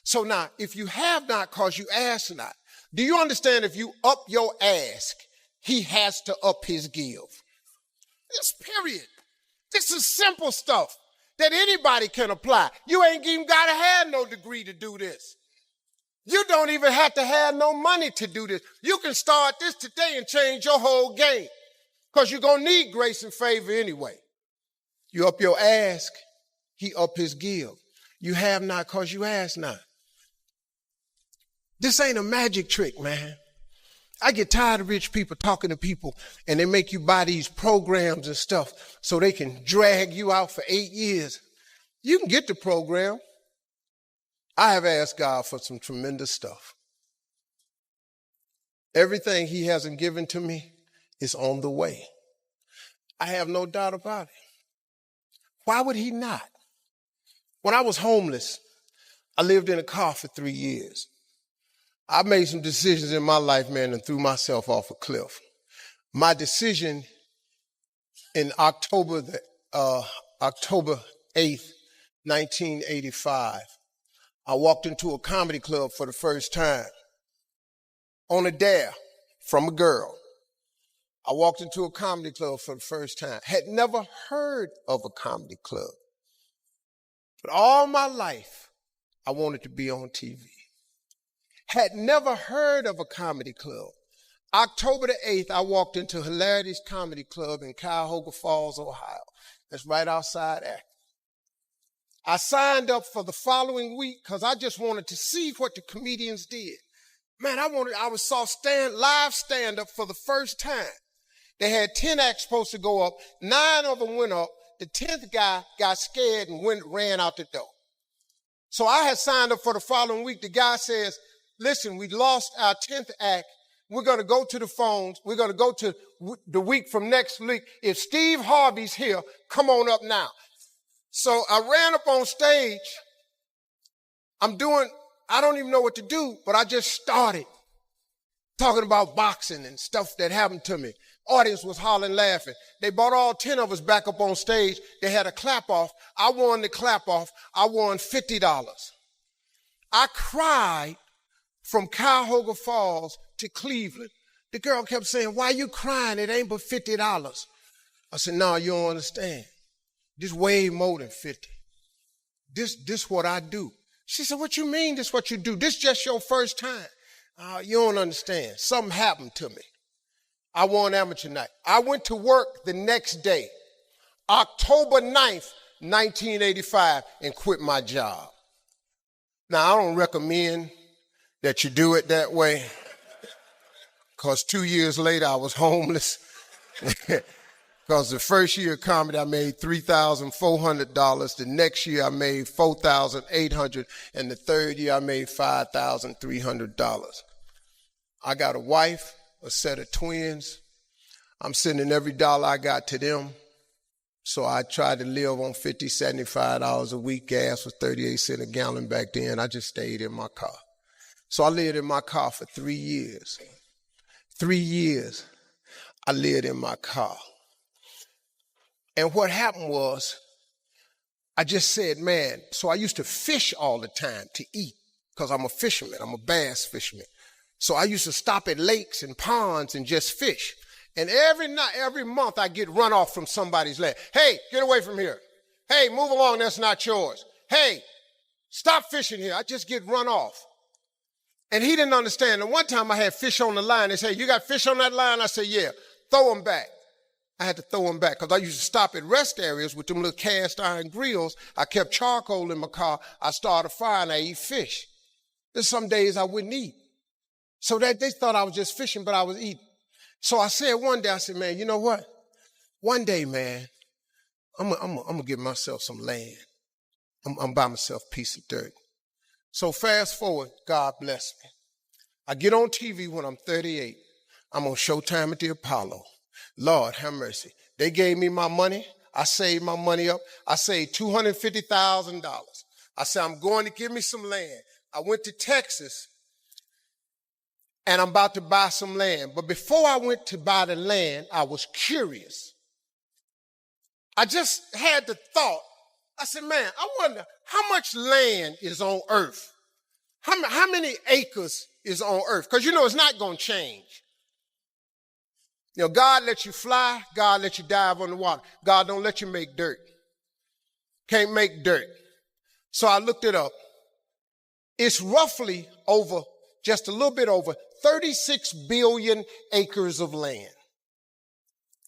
So now, if you have not because you ask not, do you understand if you up your ask, he has to up his give? This period. This is simple stuff that anybody can apply. You ain't even got to have no degree to do this. You don't even have to have no money to do this. You can start this today and change your whole game because you're going to need grace and favor anyway. You up your ask, he up his give. You have not because you ask not. This ain't a magic trick, man. I get tired of rich people talking to people and they make you buy these programs and stuff so they can drag you out for 8 years. You can get the program. I have asked God for some tremendous stuff. Everything he hasn't given to me is on the way. I have no doubt about it. Why would he not? When I was homeless, I lived in a car for 3 years. I made some decisions in my life, man, and threw myself off a cliff. My decision in October 8th, 1985, I walked into a comedy club for the first time on a dare from a girl. I walked into a comedy club for the first time. Had never heard of a comedy club. But all my life, I wanted to be on TV. Had never heard of a comedy club. October the 8th, I walked into Hilarity's Comedy Club in Cuyahoga Falls, Ohio. That's right outside Akron. I signed up for the following week because I just wanted to see what the comedians did. Man, I saw live stand-up for the first time. They had 10 acts supposed to go up. 9 of them went up. The 10th guy got scared and ran out the door. So I had signed up for the following week. The guy says, listen, we lost our 10th act. We're going to go to the phones. We're going to go to the week from next week. If Steve Harvey's here, come on up now. So I ran up on stage. I don't even know what to do, but I just started talking about boxing and stuff that happened to me. Audience was hollering, laughing. They brought all 10 of us back up on stage. They had a clap off. I won the clap off. I won $50. I cried from Cuyahoga Falls to Cleveland. The girl kept saying, why you crying? It ain't but $50. I said, no, you don't understand. This way more than 50. This what I do. She said, what you mean this what you do? This just your first time. You don't understand. Something happened to me. I won amateur night. I went to work the next day, October 9th, 1985, and quit my job. Now, I don't recommend that you do it that way, because 2 years later, I was homeless. Because the first year of comedy, I made $3,400. The next year, I made $4,800. And the third year, I made $5,300. I got a wife, a set of twins. I'm sending every dollar I got to them. So I tried to live on $50, $75 a week. Gas was 38 cents a gallon back then. I just stayed in my car. So I lived in my car for 3 years. 3 years I lived in my car. And what happened was, I just said, man, so I used to fish all the time to eat, because I'm a fisherman. I'm a bass fisherman. So I used to stop at lakes and ponds and just fish. And every month I get run off from somebody's land. Hey, get away from here. Hey, move along, that's not yours. Hey, stop fishing here. I just get run off. And he didn't understand. And one time I had fish on the line. They said, you got fish on that line? I said, yeah, throw them back. I had to throw them back because I used to stop at rest areas with them little cast iron grills. I kept charcoal in my car. I started a fire and I eat fish. There's some days I wouldn't eat. So that they thought I was just fishing, but I was eating. So I said one day, I said, man, you know what? One day, man, I'm gonna give myself some land. I'm buy myself a piece of dirt. So fast forward, God bless me. I get on TV when I'm 38. I'm on Showtime at the Apollo. Lord, have mercy. They gave me my money. I saved my money up. I saved $250,000. I said, I'm going to give me some land. I went to Texas, and I'm about to buy some land. But before I went to buy the land, I was curious. I just had the thought. I said, man, I wonder how much land is on earth? How many acres is on earth? Because, it's not going to change. God lets you fly. God lets you dive on the water. God don't let you make dirt. Can't make dirt. So I looked it up. It's roughly just a little bit over 36 billion acres of land.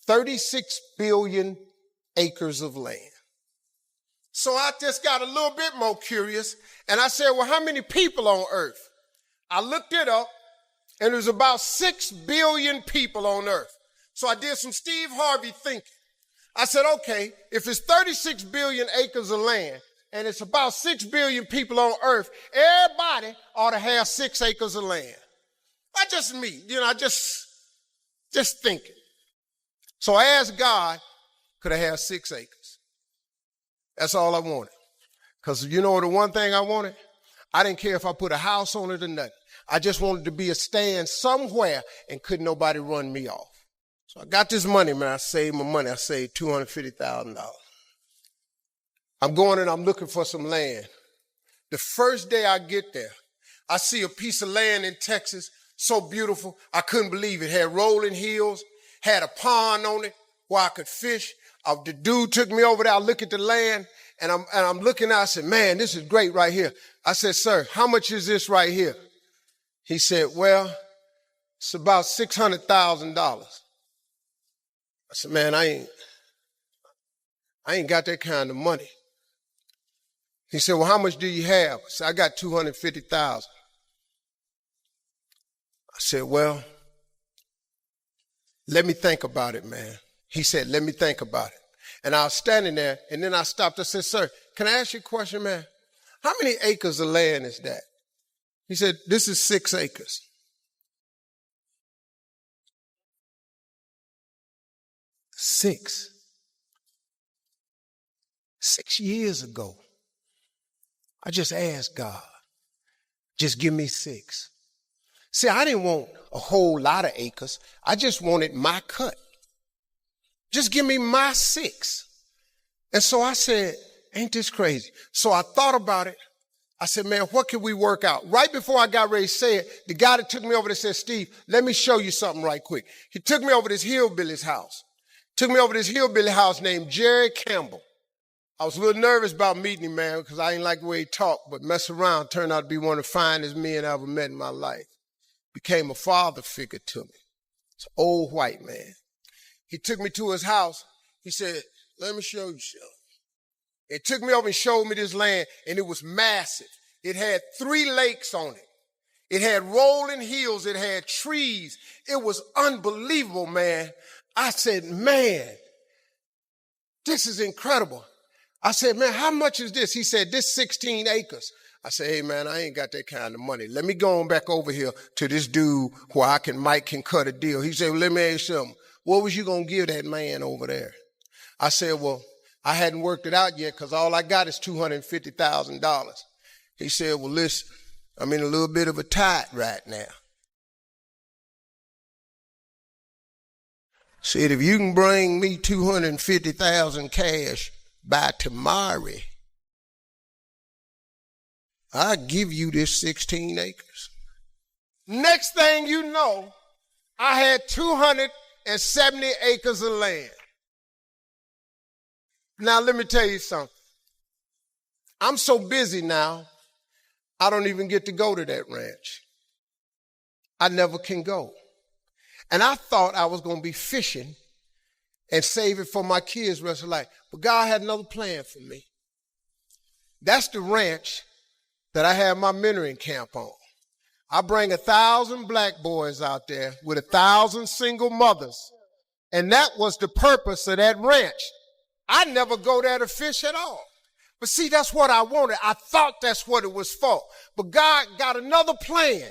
36 billion acres of land. So I just got a little bit more curious, and I said, well, how many people on earth? I looked it up, and there's about 6 billion people on earth. So I did some Steve Harvey thinking. I said, okay, if it's 36 billion acres of land, and it's about 6 billion people on earth, everybody ought to have 6 acres of land. Not just me, I just thinking. So I asked God, could I have 6 acres? That's all I wanted. Because the one thing I wanted? I didn't care if I put a house on it or nothing. I just wanted to be a stand somewhere and couldn't nobody run me off. So I got this money, man. I saved my money. I saved $250,000. I'm going and I'm looking for some land. The first day I get there, I see a piece of land in Texas, so beautiful. I couldn't believe it. Had rolling hills, had a pond on it where I could fish. The dude took me over there. I look at the land and I'm looking out. I said, man, this is great right here. I said, sir, how much is this right here? He said, well, it's about $600,000. I said, man, I ain't got that kind of money. He said, well, how much do you have? I said, I got $250,000. I said, well, let me think about it, man. He said, let me think about it. And I was standing there, and then I stopped. I said, sir, can I ask you a question, man? How many acres of land is that? He said, this is 6 acres. 6 years ago, I just asked God, just give me 6. See, I didn't want a whole lot of acres. I just wanted my cut. Just give me my 6. And so I said, ain't this crazy? So I thought about it. I said, man, what can we work out? Right before I got ready to say it, the guy that took me over there said, Steve, let me show you something right quick. He took me over to this hillbilly's house. Took me over to this hillbilly house named Jerry Campbell. I was a little nervous about meeting him, man, because I didn't like the way he talked, but mess around, turned out to be one of the finest men I ever met in my life. Became a father figure to me. It's an old white man. He took me to his house. He said, let me show you something. He took me over and showed me this land, and it was massive. It had 3 lakes on it. It had rolling hills. It had trees. It was unbelievable, man. I said, man, this is incredible. I said, man, how much is this? He said, this 16 acres. I said, hey, man, I ain't got that kind of money. Let me go on back over here to this dude where Mike can cut a deal. He said, well, let me ask you something. What was you going to give that man over there? I said, well, I hadn't worked it out yet because all I got is $250,000. He said, well, listen, I'm in a little bit of a tight right now. Said, if you can bring me $250,000 cash by tomorrow, I'll give you this 16 acres. Next thing you know, I had 270 acres of land. Now, let me tell you something. I'm so busy now, I don't even get to go to that ranch. I never can go. And I thought I was going to be fishing and save it for my kids' rest of life. But God had another plan for me. That's the ranch that I have my mentoring camp on. I bring 1,000 black boys out there with 1,000 single mothers. And that was the purpose of that ranch. I never go there to fish at all. But see, that's what I wanted. I thought that's what it was for. But God got another plan.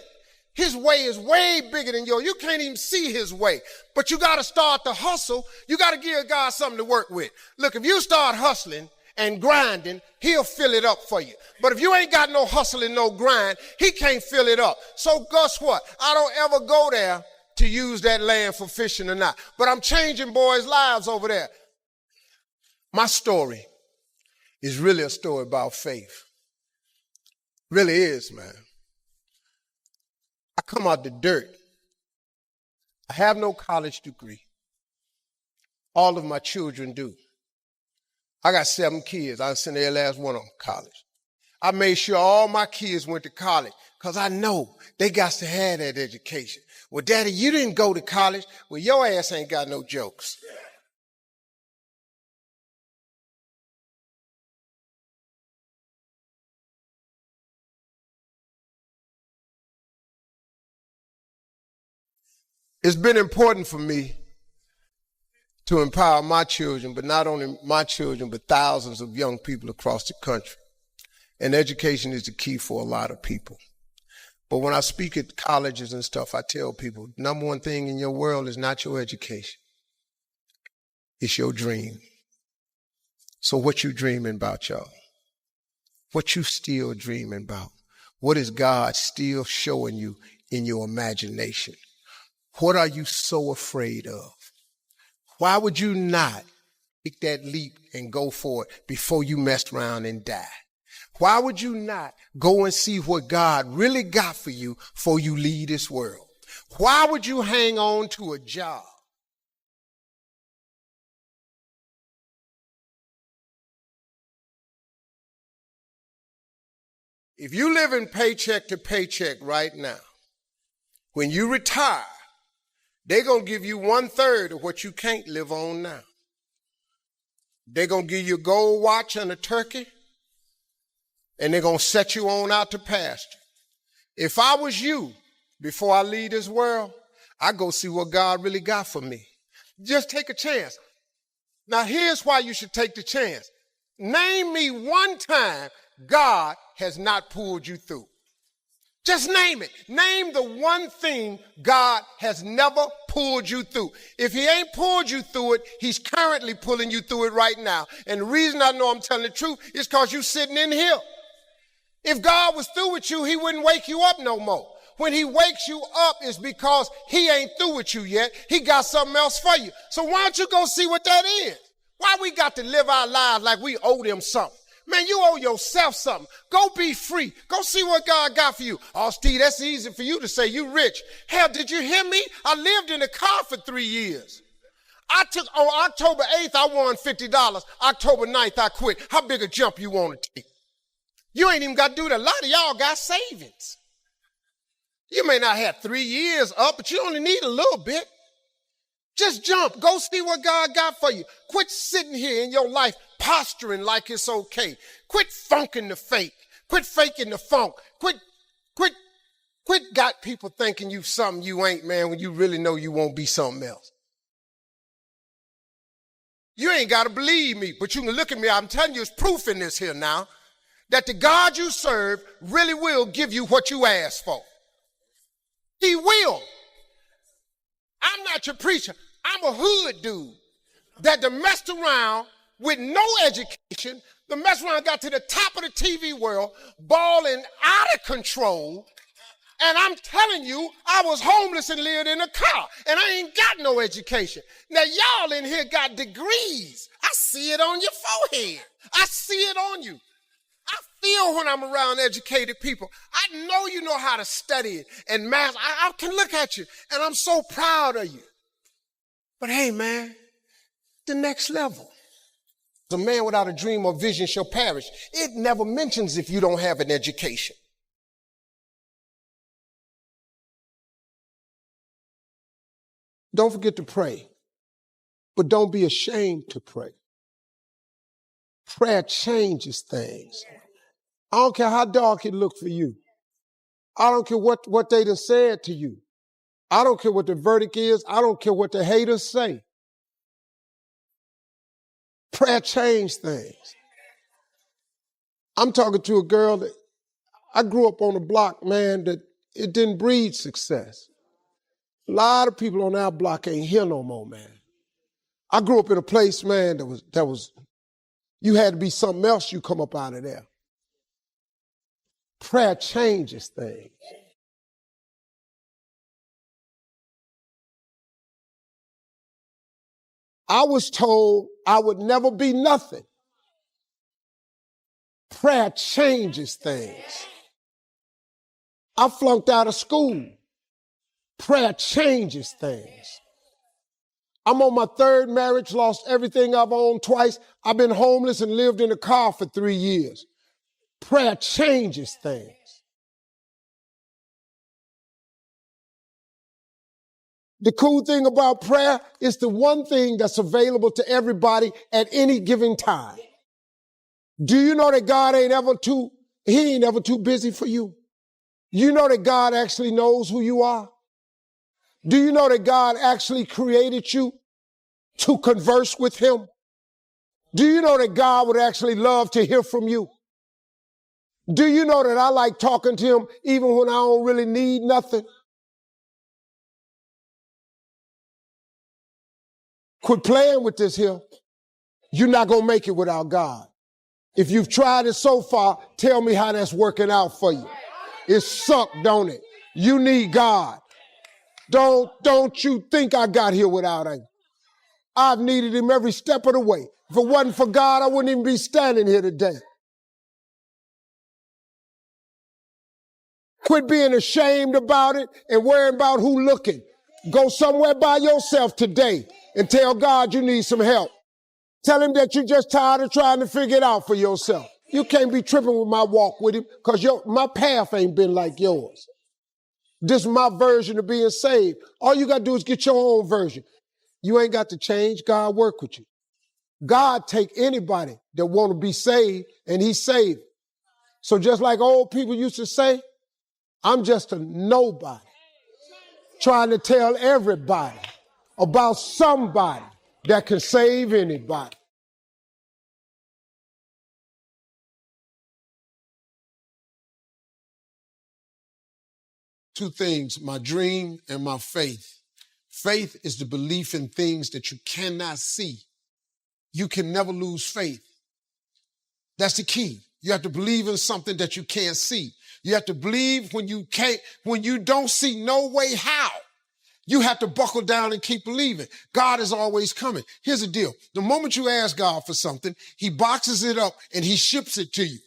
His way is way bigger than yours. You can't even see his way. But you got to start to hustle. You got to give God something to work with. Look, if you start hustling and grinding, he'll fill it up for you. But if you ain't got no hustle and no grind, he can't fill it up. So guess what? I don't ever go there to use that land for fishing or not. But I'm changing boys' lives over there. My story is really a story about faith. Really is, man. I come out the dirt. I have no college degree. All of my children do. I got 7 kids. I sent every last one of them to college. I made sure all my kids went to college because I know they got to have that education. Well, Daddy, you didn't go to college. Well, your ass ain't got no jokes. It's been important for me to empower my children, but not only my children, but thousands of young people across the country. And education is the key for a lot of people. But when I speak at colleges and stuff, I tell people, number one thing in your world is not your education. It's your dream. So what you dreaming about, y'all? What you still dreaming about? What is God still showing you in your imagination? What are you so afraid of? Why would you not take that leap and go for it before you messed around and die? Why would you not go and see what God really got for you before you leave this world? Why would you hang on to a job? If you live in paycheck to paycheck right now, when you retire, they're going to give you 1/3 of what you can't live on now. They're going to give you a gold watch and a turkey, and they're going to set you on out to pasture. If I was you, Before I leave this world, I go see what God really got for me. Just take a chance. Now, here's why you should take the chance. Name me one time God has not pulled you through. Just name it. Name the one thing God has never pulled you through. If he ain't pulled you through it, he's currently pulling you through it right now. And the reason I know I'm telling the truth is because you're sitting in here. If God was through with you, he wouldn't wake you up no more. When he wakes you up, it's because he ain't through with you yet. He got something else for you. So why don't you go see what that is? Why we got to live our lives like we owe them something? Man, you owe yourself something. Go be free. Go see what God got for you. Oh, Steve, that's easy for you to say. You rich. Hell, did you hear me? I lived in a car for 3 years. On October 8th, I won $50. October 9th, I quit. How big a jump you want to take? You ain't even got to do that. A lot of y'all got savings. You may not have 3 years up, but you only need a little bit. Just jump. Go see what God got for you. Quit sitting here in your life posturing like it's okay. Quit funking the fake. Quit faking the funk. Quit got people thinking you something you ain't, man, when you really know you won't be something else. You ain't got to believe me, but you can look at me. I'm telling you, it's proof in this here now that the God you serve really will give you what you ask for. He will. I'm not your preacher. I'm a hood dude that messed around with no education. The mess around got to the top of the TV world, balling out of control. And I'm telling you, I was homeless and lived in a car. And I ain't got no education. Now, y'all in here got degrees. I see it on your forehead. I see it on you. I feel when I'm around educated people. I know you know how to study it and math. I can look at you, and I'm so proud of you. But hey, man, the next level. The man without a dream or vision shall perish. It never mentions if you don't have an education. Don't forget to pray, but don't be ashamed to pray. Prayer changes things. I don't care how dark it look for you. I don't care what they done said to you. I don't care what the verdict is. I don't care what the haters say. Prayer changed things. I'm talking to a girl that I grew up on a block, man, that it didn't breed success. A lot of people on our block ain't here no more, man. I grew up in a place, man, that was you had to be something else, you come up out of there. Prayer changes things. I was told I would never be nothing. Prayer changes things. I flunked out of school. Prayer changes things. I'm on my third marriage, lost everything I've owned twice. I've been homeless and lived in a car for 3 years. Prayer changes things. The cool thing about prayer is the one thing that's available to everybody at any given time. Do you know that God ain't ever too busy for you? You know that God actually knows who you are? Do you know that God actually created you to converse with him? Do you know that God would actually love to hear from you? Do you know that I like talking to him even when I don't really need nothing? Quit playing with this here. You're not going to make it without God. If you've tried it so far, tell me how that's working out for you. It sucked, don't it? You need God. Don't you think I got here without him. I've needed him every step of the way. If it wasn't for God, I wouldn't even be standing here today. Quit being ashamed about it and worrying about who looking. Go somewhere by yourself today and tell God you need some help. Tell him that you're just tired of trying to figure it out for yourself. You can't be tripping with my walk with him because my path ain't been like yours. This is my version of being saved. All you got to do is get your own version. You ain't got to change. God work with you. God take anybody that want to be saved and he saved. So just like old people used to say, I'm just a nobody. trying to tell everybody about somebody that can save anybody. Two things, my dream and my faith. Faith is the belief in things that you cannot see. You can never lose faith. That's the key. You have to believe in something that you can't see. You have to believe when you don't see no way how. You have to buckle down and keep believing. God is always coming. Here's the deal. The moment you ask God for something, he boxes it up and he ships it to you.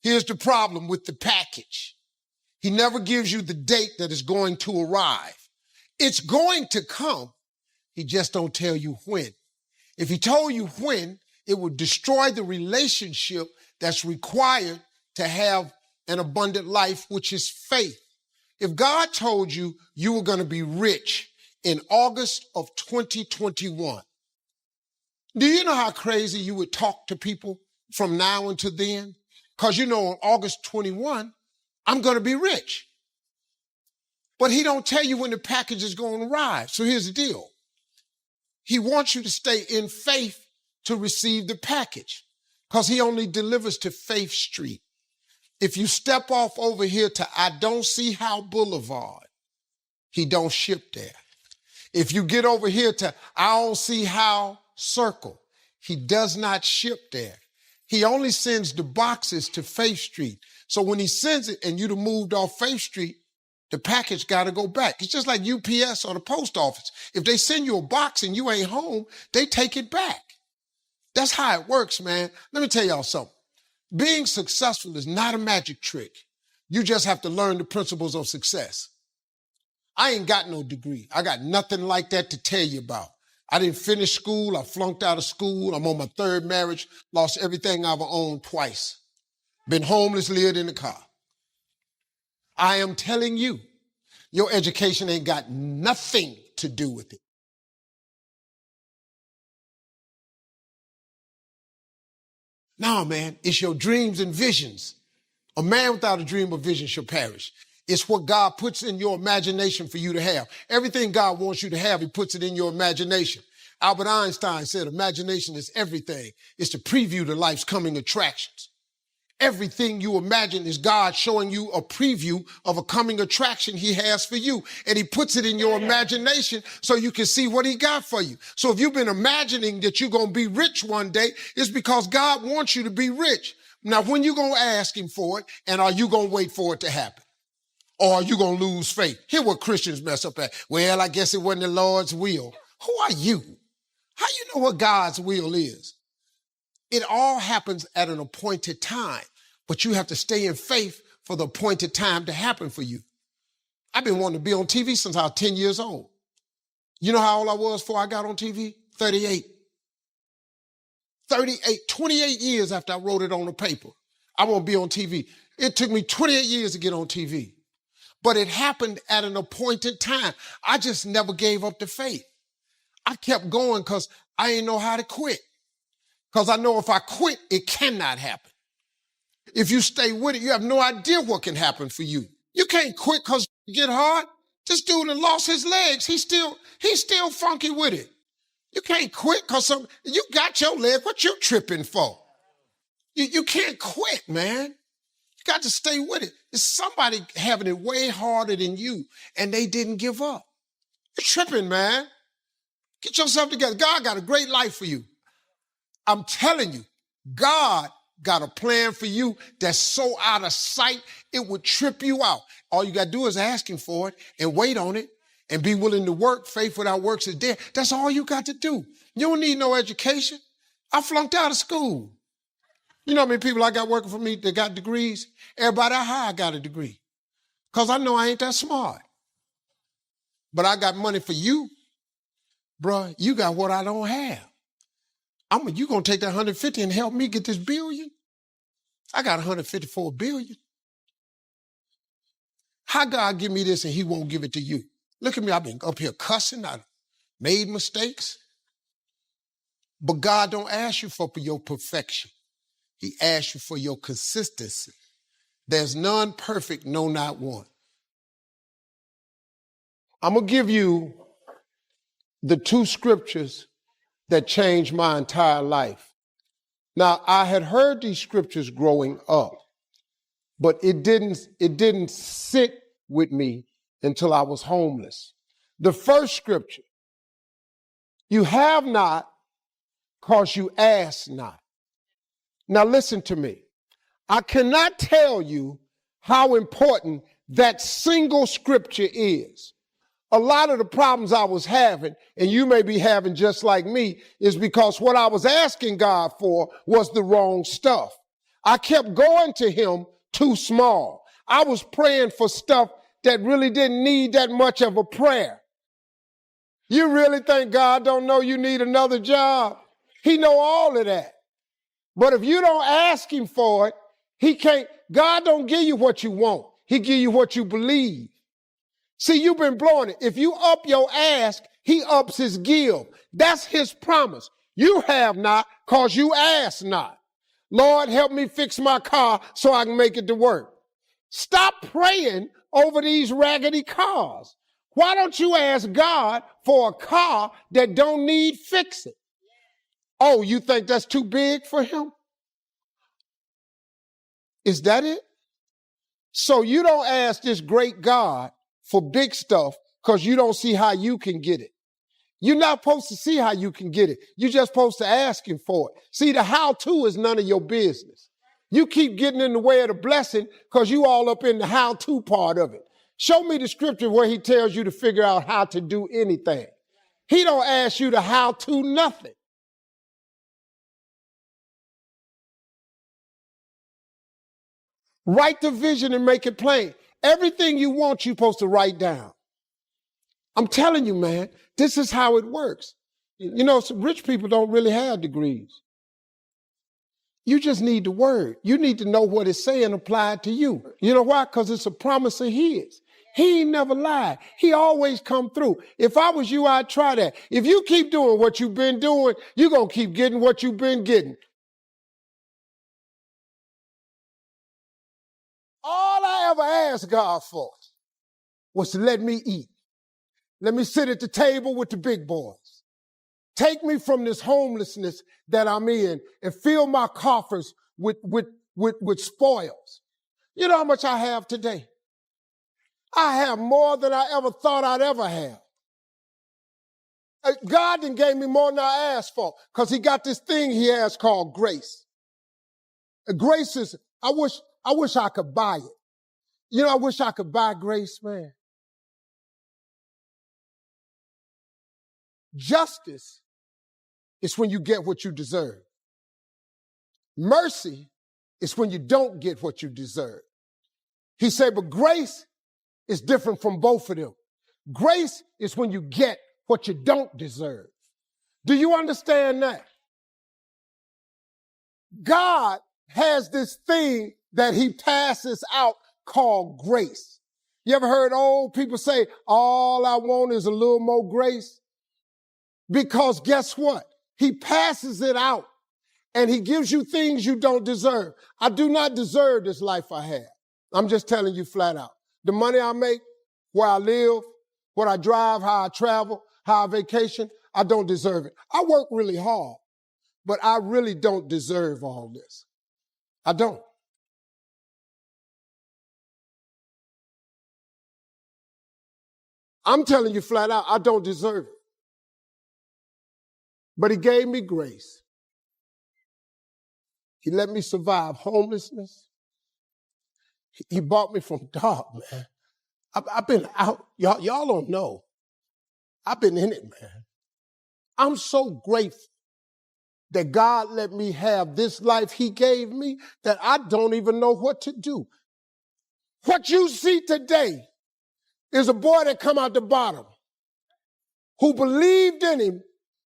Here's the problem with the package. He never gives you the date that it's going to arrive. It's going to come. He just don't tell you when. If he told you when, it would destroy the relationship that's required to have an abundant life, which is faith. If God told you you were going to be rich in August of 2021, do you know how crazy you would talk to people from now until then? Because you know on August 21, I'm going to be rich. But he don't tell you when the package is going to arrive. So here's the deal. He wants you to stay in faith to receive the package because he only delivers to Faith Street. If you step off over here to I Don't See How Boulevard, he don't ship there. If you get over here to I Don't See How Circle, he does not ship there. He only sends the boxes to Faith Street. So when he sends it and you'd have moved off Faith Street, the package got to go back. It's just like UPS or the post office. If they send you a box and you ain't home, they take it back. That's how it works, man. Let me tell y'all something. Being successful is not a magic trick. You just have to learn the principles of success. I ain't got no degree. I got nothing like that to tell you about. I didn't finish school. I flunked out of school. I'm on my third marriage. Lost everything I ever owned twice. Been homeless, lived in the car. I am telling you, your education ain't got nothing to do with it. No, man, it's your dreams and visions. A man without a dream or vision shall perish. It's what God puts in your imagination for you to have. Everything God wants you to have, he puts it in your imagination. Albert Einstein said imagination is everything. It's the preview to life's coming attractions. Everything you imagine is God showing you a preview of a coming attraction he has for you. And he puts it in your imagination so you can see what he got for you. So if you've been imagining that you're going to be rich one day, it's because God wants you to be rich. Now, when you going to ask him for it, and are you going to wait for it to happen? Or are you going to lose faith? Here's what Christians mess up at. Well, I guess it wasn't the Lord's will. Who are you? How you know what God's will is? It all happens at an appointed time, but you have to stay in faith for the appointed time to happen for you. I've been wanting to be on TV since I was 10 years old. You know how old I was before I got on TV? 38. 28 years after I wrote it on the paper. I want to be on TV. It took me 28 years to get on TV. But it happened at an appointed time. I just never gave up the faith. I kept going because I didn't know how to quit. Because I know if I quit, it cannot happen. If you stay with it, you have no idea what can happen for you. You can't quit because it get hard. This dude that lost his legs, he's still funky with it. You can't quit because you got your leg. What you tripping for? You can't quit, man. You got to stay with it. It's somebody having it way harder than you, and they didn't give up. You're tripping, man. Get yourself together. God got a great life for you. I'm telling you, God got a plan for you that's so out of sight, it would trip you out. All you got to do is ask him for it and wait on it and be willing to work. Faith without works is dead. That's all you got to do. You don't need no education. I flunked out of school. You know how many people I got working for me that got degrees? Everybody that high got a degree because I know I ain't that smart. But I got money for you. Bruh, you got what I don't have. You going to take that 150 and help me get this billion? I got 154 billion. How God give me this and he won't give it to you? Look at me, I've been up here cussing, I've made mistakes. But God don't ask you for your perfection. He asks you for your consistency. There's none perfect, no, not one. I'm going to give you the two scriptures that changed my entire life. Now, I had heard these scriptures growing up, but it didn't sit with me until I was homeless. The first scripture, you have not because you ask not. Now listen to me. I cannot tell you how important that single scripture is. A lot of the problems I was having, and you may be having just like me, is because what I was asking God for was the wrong stuff. I kept going to him too small. I was praying for stuff that really didn't need that much of a prayer. You really think God don't know you need another job? He know all of that. But if you don't ask him for it, he can't. God don't give you what you want. He give you what you believe. See, you've been blowing it. If you up your ask, he ups his give. That's his promise. You have not because you ask not. Lord, help me fix my car so I can make it to work. Stop praying over these raggedy cars. Why don't you ask God for a car that don't need fixing? Oh, you think that's too big for him? Is that it? So you don't ask this great God for big stuff because you don't see how you can get it. You're not supposed to see how you can get it. You're just supposed to ask him for it. See, the how-to is none of your business. You keep getting in the way of the blessing because you all up in the how-to part of it. Show me the scripture where he tells you to figure out how to do anything. He don't ask you to how-to nothing. Write the vision and make it plain. Everything you want, you're supposed to write down. I'm telling you, man, this is how it works. You know, some rich people don't really have degrees. You just need the word. You need to know what it's saying applied to you. You know why? Because it's a promise of his. He ain't never lied. He always come through. If I was you, I'd try that. If you keep doing what you've been doing, you're going to keep getting what you've been getting. All I ever asked God for was to let me eat. Let me sit at the table with the big boys. Take me from this homelessness that I'm in and fill my coffers with spoils. You know how much I have today? I have more than I ever thought I'd ever have. God done gave me more than I asked for because he got this thing he has called grace. Grace is, I wish I could buy it. You know, I wish I could buy grace, man. Justice is when you get what you deserve. Mercy is when you don't get what you deserve. He said, but grace is different from both of them. Grace is when you get what you don't deserve. Do you understand that? God has this thing that he passes out called grace. You ever heard old people say, all I want is a little more grace? Because guess what? He passes it out and he gives you things you don't deserve. I do not deserve this life I have. I'm just telling you flat out. The money I make, where I live, what I drive, how I travel, how I vacation, I don't deserve it. I work really hard, but I really don't deserve all this. I don't. I'm telling you flat out, I don't deserve it. But he gave me grace. He let me survive homelessness. He brought me from dark, man. I've been out. Y'all don't know. I've been in it, man. I'm so grateful that God let me have this life he gave me that I don't even know what to do. What you see today is a boy that come out the bottom who believed in him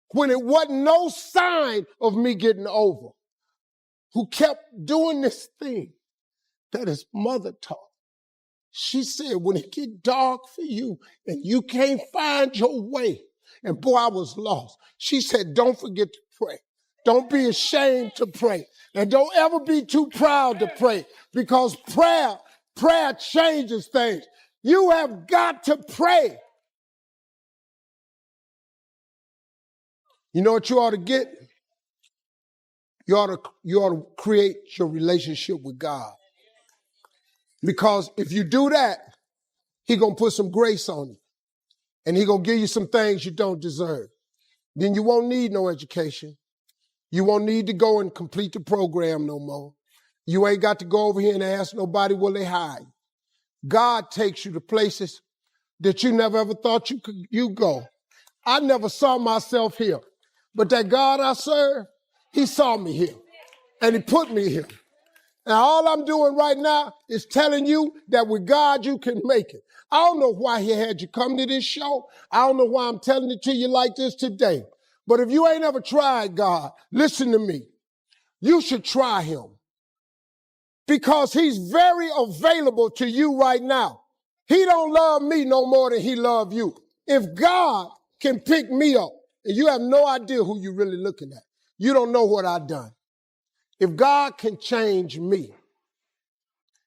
when it wasn't no sign of me getting over, who kept doing this thing that his mother taught. She said, when it get dark for you and you can't find your way, and boy, I was lost. She said, don't forget to pray. Don't be ashamed to pray. And don't ever be too proud to pray because prayer changes things. You have got to pray. You know what you ought to get? You ought to create your relationship with God. Because if you do that, He's going to put some grace on you. And He's going to give you some things you don't deserve. Then you won't need no education. You won't need to go and complete the program no more. You ain't got to go over here and ask nobody, will they hire you? God takes you to places that you never ever thought you go. I never saw myself here. But that God I serve, He saw me here. And He put me here. Now, all I'm doing right now is telling you that with God, you can make it. I don't know why He had you come to this show. I don't know why I'm telling it to you like this today. But if you ain't ever tried God, listen to me. You should try Him. Because He's very available to you right now. He don't love me no more than He love you. If God can pick me up, and you have no idea who you're really looking at. You don't know what I've done. If God can change me,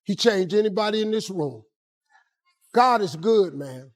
He changed anybody in this room. God is good, man.